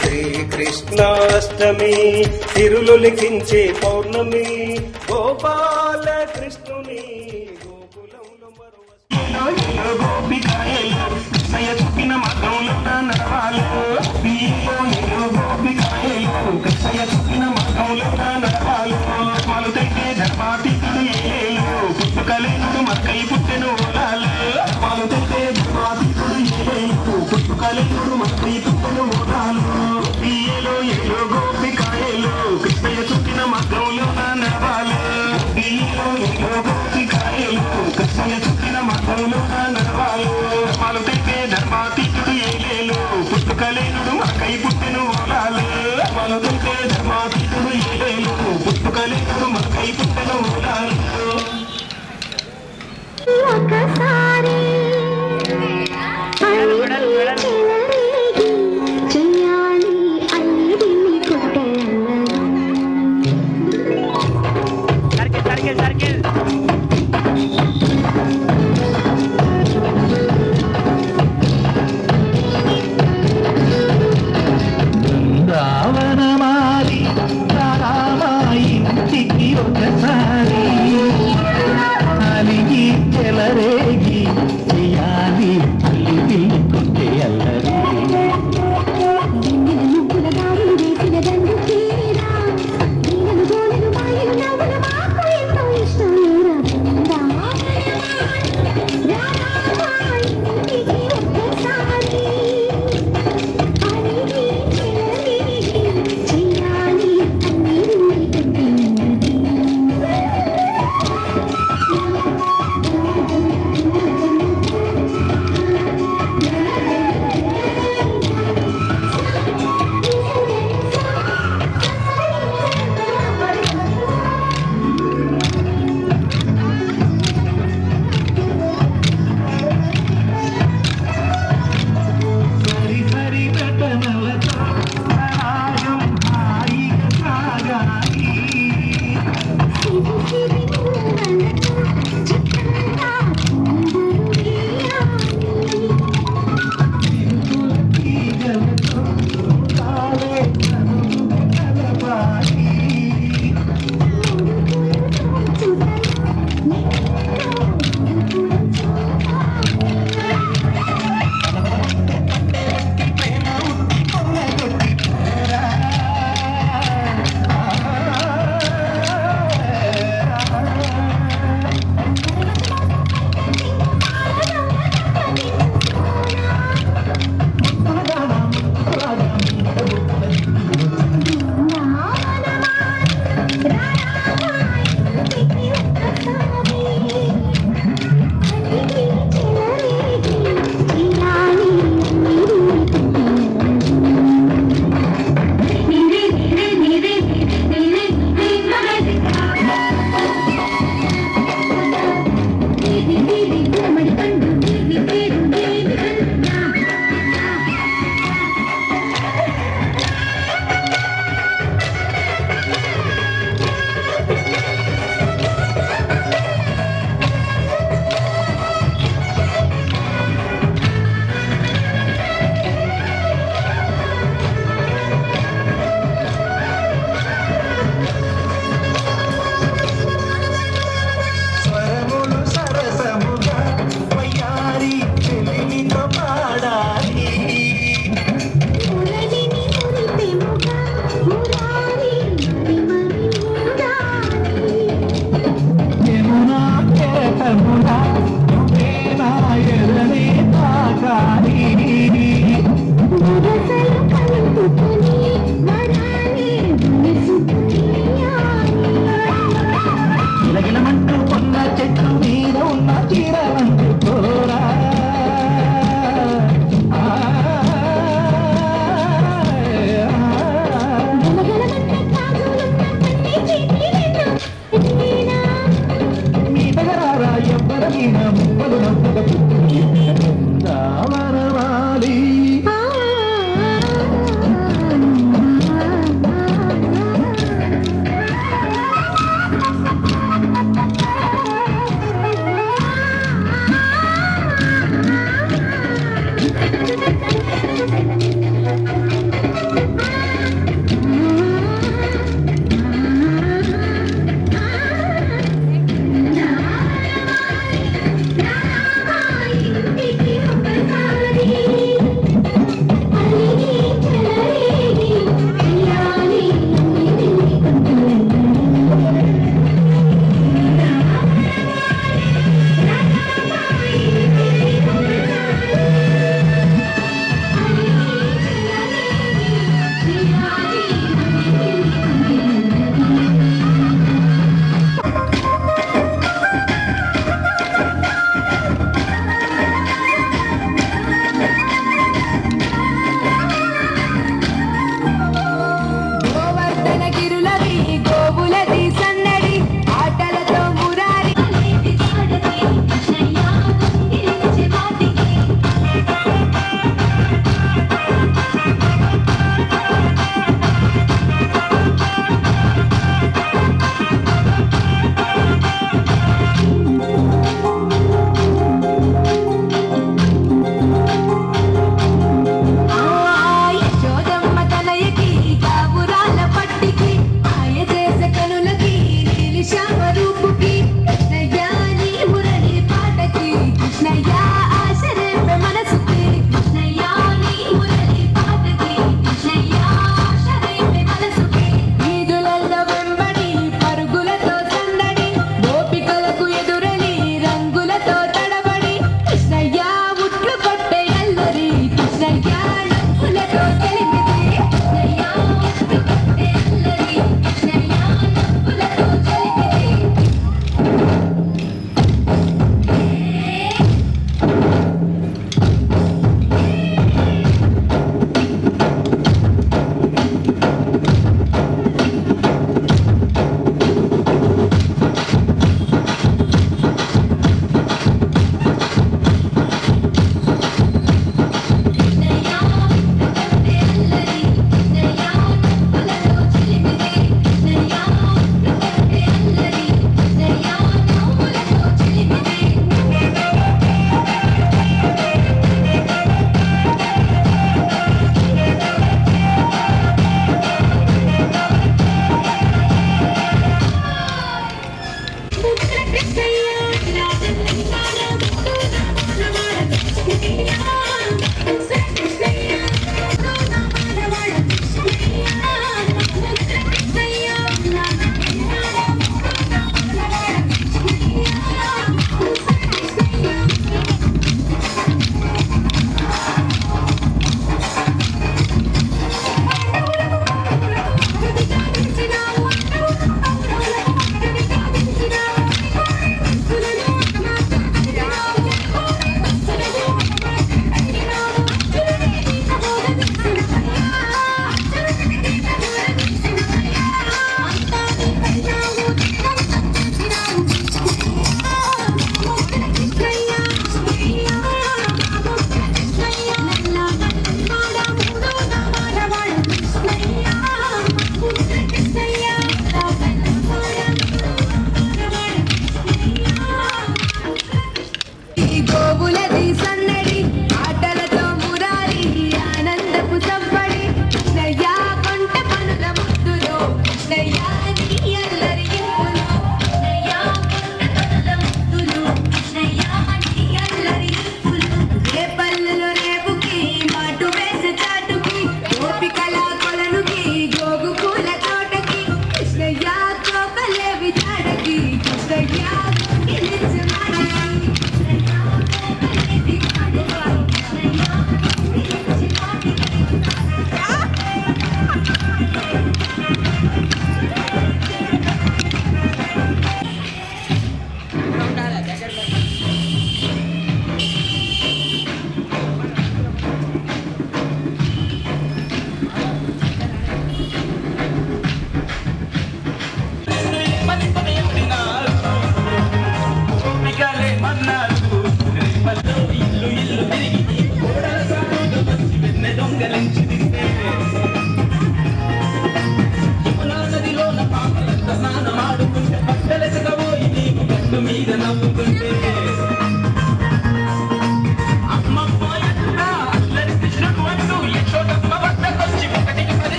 శ్రీకృష్ణాష్టమి తిరులు లిఖించే పౌర్ణమి గోపాల కృష్ణుని గోకులంలో ఒకసారి చెయ్యాలి అన్నిటిని రావణమాలి రామాయింటికి ఒకసారి అలిగి చెలరేగి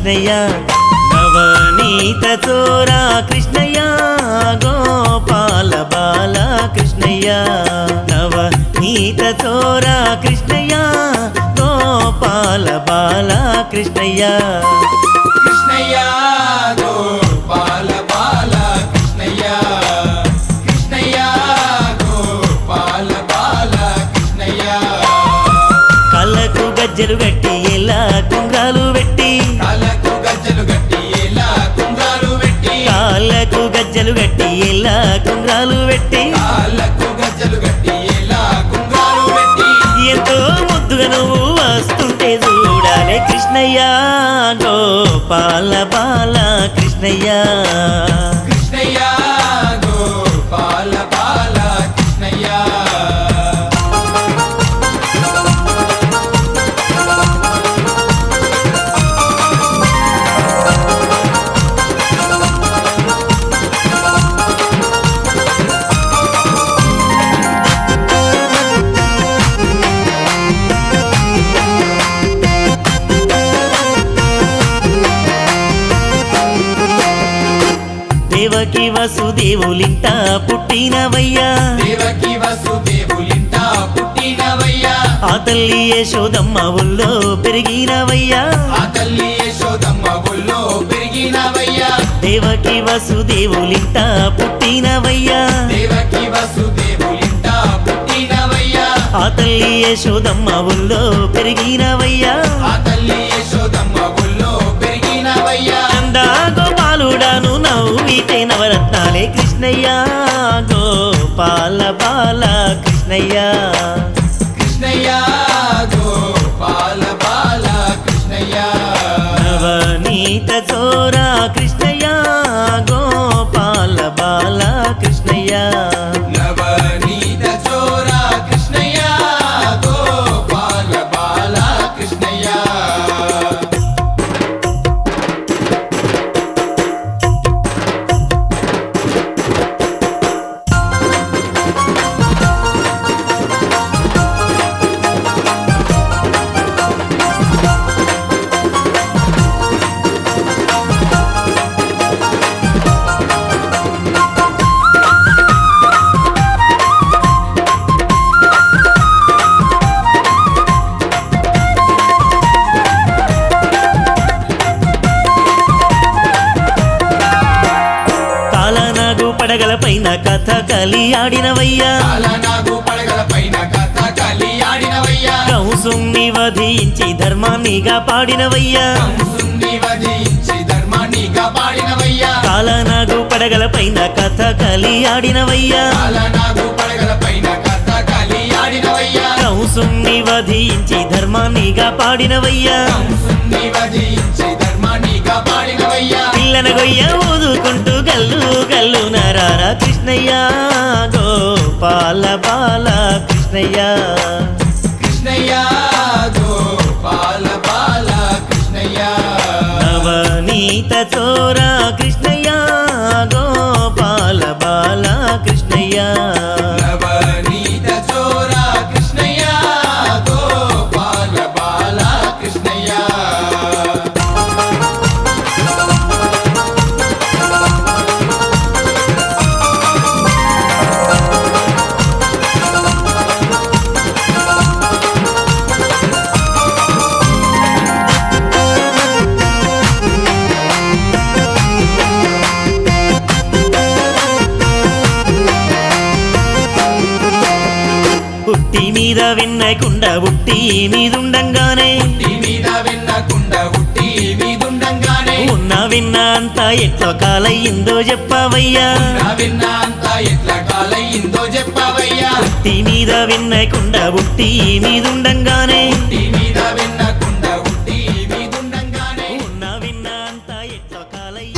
కృష్ణయ్య నవనీత చోరా కృష్ణయ్య గోపాల బాల కృష్ణయ్య నవనీత చోరా కృష్ణయ్య గోపాల బాల కృష్ణయ్య కృష్ణయ్య గోపాల బాల కృష్ణయ్య కృష్ణయ్య గోపాల బాల కృష్ణయ్య కళ్ళకు గజ్జలు గట్టి ఎలా కుంగాలు పెట్టి కాళ్ళకు గజ్జలు గట్టి ఎలా కుంగాలు పెట్టి కాళ్ళకు గజ్జలు గట్టి ఎలా కుంగాలు పెట్టి కాళ్ళకు గజ్జలు గట్టి ఎలా కుంగాలు పెట్టి ఎంతో ముద్దుగా నువ్వు వస్తుంటే చూడాలి కృష్ణయ్య గోపాల బాల కృష్ణయ్య కృష్ణయ్య గోపాల బాల కృష్ణయ్య దేవకి వసుదేవులింట పుట్టినవయ్యా దేవకి వసుదేవులింట పుట్టినవయ్యా ఆ తల్లి యశోదమ్మ ఊళ్ళో పెరిగినవయ్యా ఆ తల్లి యశోదమ్మ ఒళ్ళో పెరిగినవయ్యా దేవకి వసుదేవులింట పుట్టినవయ్యా దేవకి వసుదేవులింట పుట్టినవయ్యా ఆ తల్లి యశోదమ్మ ఊళ్ళో పెరిగినవయ్యా ఆ తల్లి యశోదమ్మ ఒళ్ళో పెరిగినవయ్యా నందా గోపాలుడాను నవ్వితే నవరత్నాలే కృష్ణయ్య గోపాల బాల కృష్ణయ్య కృష్ణయ్య గోపాల బాల కృష్ణయ్య నవనీత చోరా కృష్ణయ్య గోపాల బాల కృష్ణయ్య నవనీత చోరా కృష్ణయ్య గోపాల బాల కృష్ణయ్య కాలనాగు పడగల పైన కథ కలి ఆడినవయ్యా కాలనాగు పడగల పైన కథ కలి ఆడినవయ్యా కంసుని వధించి ధర్మాన్నిగా పాడినవయ్యా కంసుని వధించి ధర్మాన్ని కాపాడినవయ్యా కాలనాగు పడగల పైన కథ కలి ఆడినవయ్యా కాలనాగు పడగల పైన కథ కలి ఆడినవయ్యా కంసుని వధించి ధర్మాన్నిగా పాడినవయ్యా కంసుని వధించి ధర్మాన్ని కాపాడినవయ్యా పిల్లన గొయ్య ఊదుకుంటూ గల్లు గల్లు నరారా కృష్ణయ్య గోపాల బాల కృష్ణయ్య కృష్ణయ్య గోపాల బాల కృష్ణయ్య నవనీత చోరా కృష్ణయ్య గోపాల బాల కృష్ణయ్య నవనీత చోరా కృష్ణయ్య గోపాల బాల కృష్ణయ్య పుట్టి మీద వెన్నకుండ ఉట్టి మీదుండంగానే నీ మీద వెన్నకుండ ఉట్టి మీదుండంగానే ఉన్న విన్న అంతా ఎట్లా కాలయ్యిందో చెప్పవయ్యా నా విన్న అంతా ఎట్లా కాలయ్యిందో చెప్పవయ్యా పుట్టి మీద వెన్నకుండ ఉట్టి మీదుండంగానే నీ మీద వెన్నకుండ ఉట్టి మీదుండంగానే ఉన్న విన్న అంతా ఎట్లా కాలయ్యి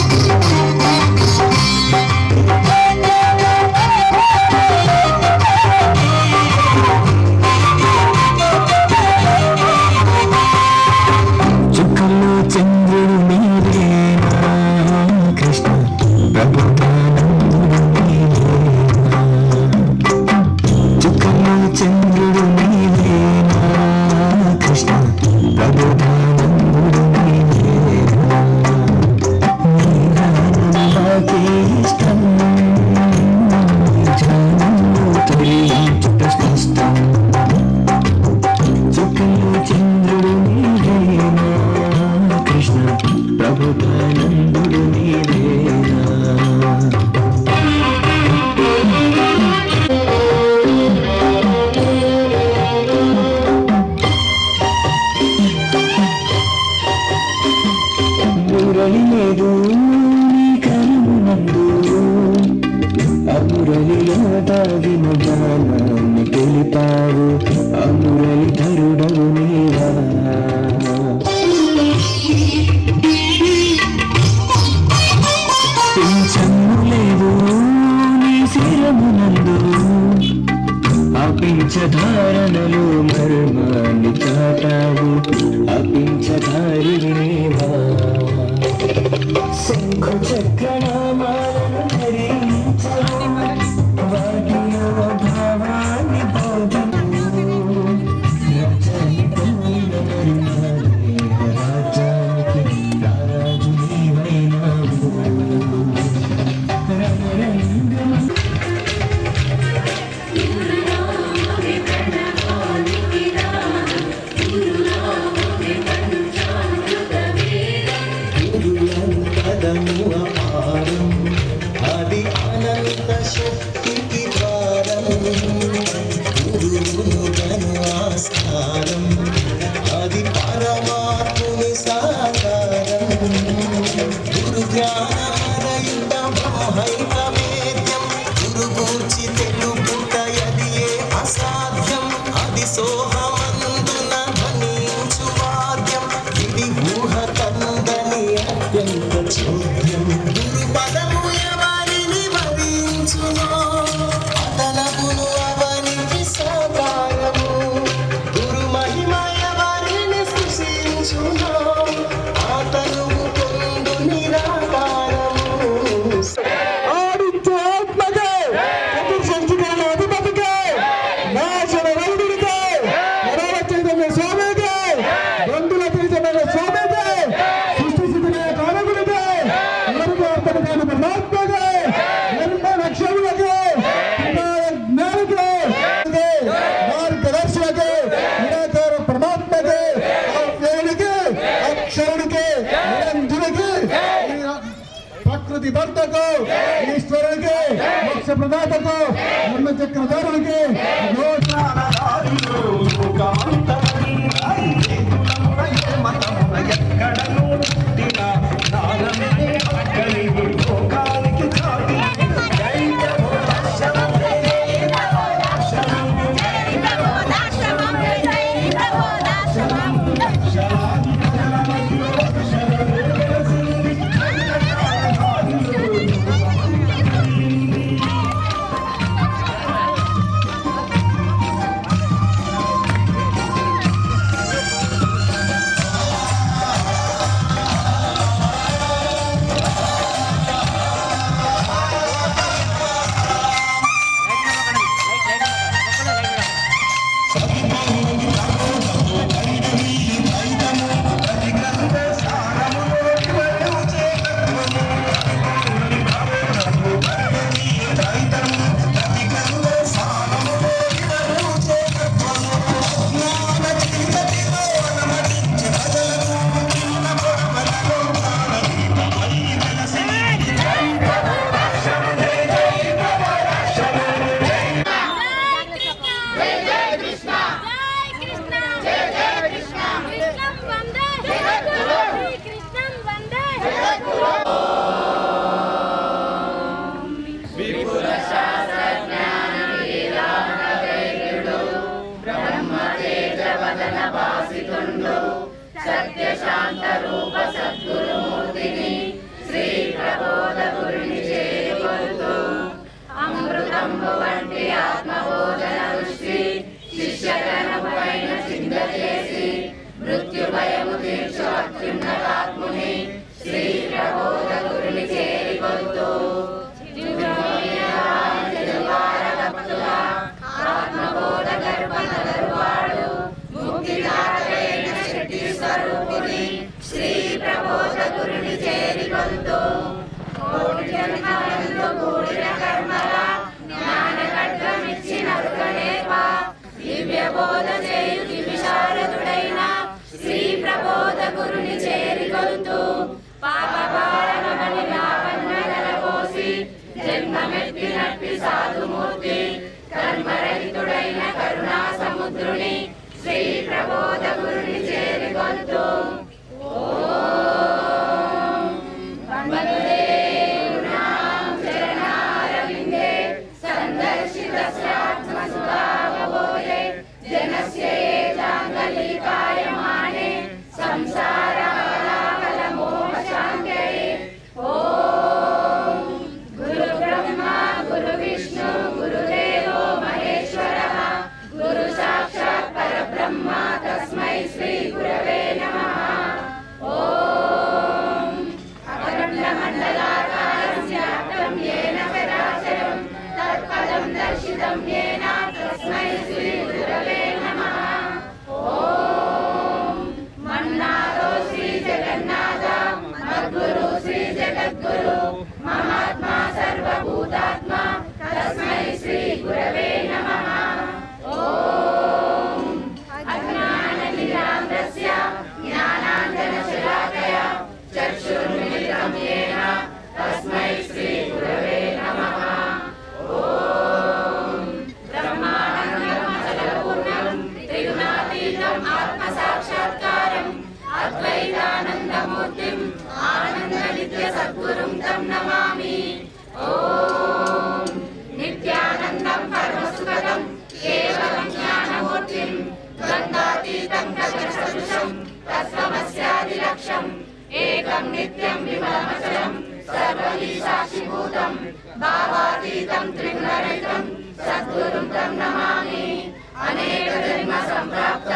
చుక్కల్లో చంద్రుడు మీరేనా కృష్ణ ప్రభుత్వానందుడు మీరేనా చుక్కల్లో చంద్రుడు మీరేనా కృష్ణ మురళియాట వినగానాన్ని తెలిపావు ఆ మురళిధరుడవు నీవా పింఛన్నులేదు నీ శిరమునందు ఆ పింఛధారణలు మర్మాన్ని చాటావు ఆ పింఛధారివి నీవా శంఖు చక్రనామాలను ధరించవు వాటిలో భావాన్ని బోధించు రాజ్యానికి రాజు నీవైనావు అది అనంత శక్తికి ద్వారం గురువును ఆస్కారం అది పరమాత్ముని సాకారం గురు జ్ఞానారయుత మోహైక వేద్యం గురు గూర్చి తెలుపుట అది ఏ అసాధ్యం అది సోహమందున ధ్వనించు వాద్యం ఇది ఊహ కందని అత్యంత చోద్యం గురు పదము ఎవరిని భవించునో అతనపును అవనికి సాకారము గురు మహిమ ఎవరిని సృష్టించునో అతను పొందు నిరాకారము ఆడించే ఆత్మకే చతుర్సంచికరణ అధిపతికే నాశన వైద్యుడికే నరాల చైతన్య స్వామికే బంధుల చైతన్య స్వామికే సృష్టి స్థితిని కారకుడికే ఎవరికి అర్థం కాని పరమాత్మకే నిర్మలక్షములకే జ్ఞానికే మార్గదర్శనకే నిరాకార పరమాత్మకే అవ్యయుడికే అక్షరుడికే నిరంజుడికే ప్రకృతి భర్తకు ఈశ్వరుడికి మోక్ష ప్రదాతకు బ్రహ్మ చక్రధారుడికి శ్రీ ప్రబోధ గురుని చేరికొలుతూ పాప సంప్రాప్తం येन तस्मै श्री गुरवे नमः। ఓం మన్నాదో శ్రీ జగన్నాథ మద్గురు శ్రీ జగద్గురు మహాత్మా సర్వభూతాత్మ తస్మై శ్రీ గురవే నమః। ఓం అజ్ఞాననిరాంతస్య జ్ఞానాంజనశలాకయా చక్షుర్మిలితం येन తస్మై శ్రీ గురవే నమః। ఓం బ్రహ్మానందం అచలపూర్ణం త్రిగుణాతీతం ఆత్మసాక్షాత్కారం అద్వైతానందమూర్తిం ఆనందనిత్య సద్గురుం తం నమామి। ఓం నిత్యానందం పరమసుఖదం కేవలం జ్ఞానమూర్తిం ద్వంద్వాతీతం గగనసదృశం తత్వమస్యాదిలక్ష్యం ఏకం నిత్యం విమలమచలం సర్వహి సాక్షిభూతం భావాతీతం త్రిగుణరహితం సద్గురుం తం నమామి। అనేక జన్మ సంప్రాప్త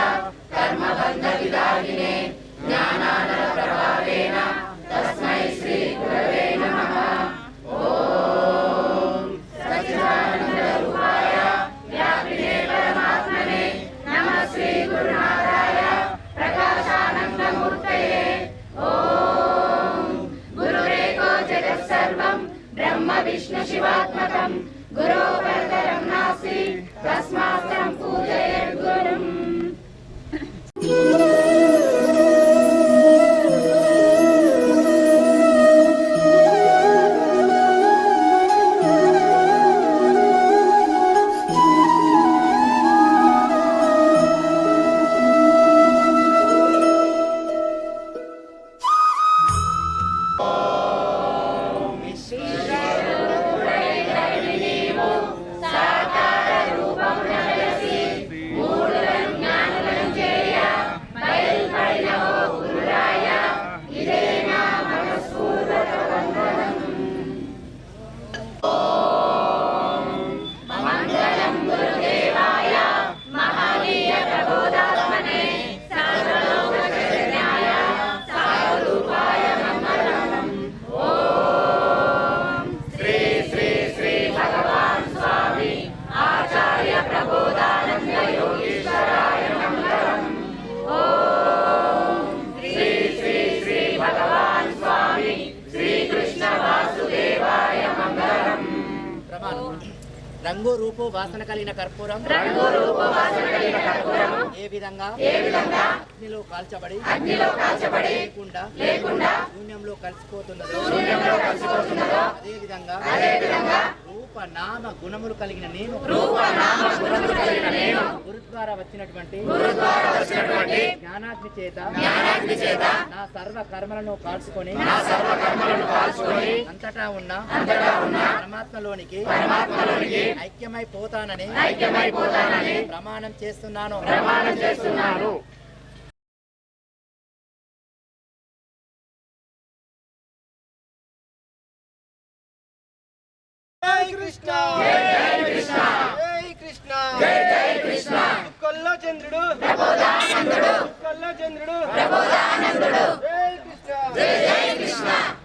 కర్మబంధ విదారిణే జ్ఞానానల ప్రభావేన తస్మై శ్రీ గురవే నమః। ఓం సచ్చిదానంద రూపాయ వ్యాపినే పరమాత్మనే నమః శ్రీ గురునాథాయ ప్రకాశానందమూర్తయే। ఓం గురురేకో జగత్సర్వం బ్రహ్మ విష్ణు శివాత్మకం గురో పరతరం నాస్తి తస్మాత్తం పూజయేత్ గురుం। రంగు రూపు వాసన కలిగిన కర్పూరం ఏ విధంగా అగ్నిలో కాల్చబడి లేకుండా శూన్యంలో కలిసిపోతున్నదో అదే విధంగా రూప నామ గుణములు కలిగిన నేను గురు ద్వారా వచ్చినటువంటి జ్ఞానాగ్ని చేత నా సర్వ కర్మలను కాల్చుకొని అంతటా ఉన్న పరమాత్మలోనికి ఐక్యమైపోతానని ప్రమాణం చేస్తున్నాను। జై కృష్ణ జై కృష్ణ జై కృష్ణ జై కృష్ణ కొల్ల చంద్రుడు కొల్ల చంద్రుడు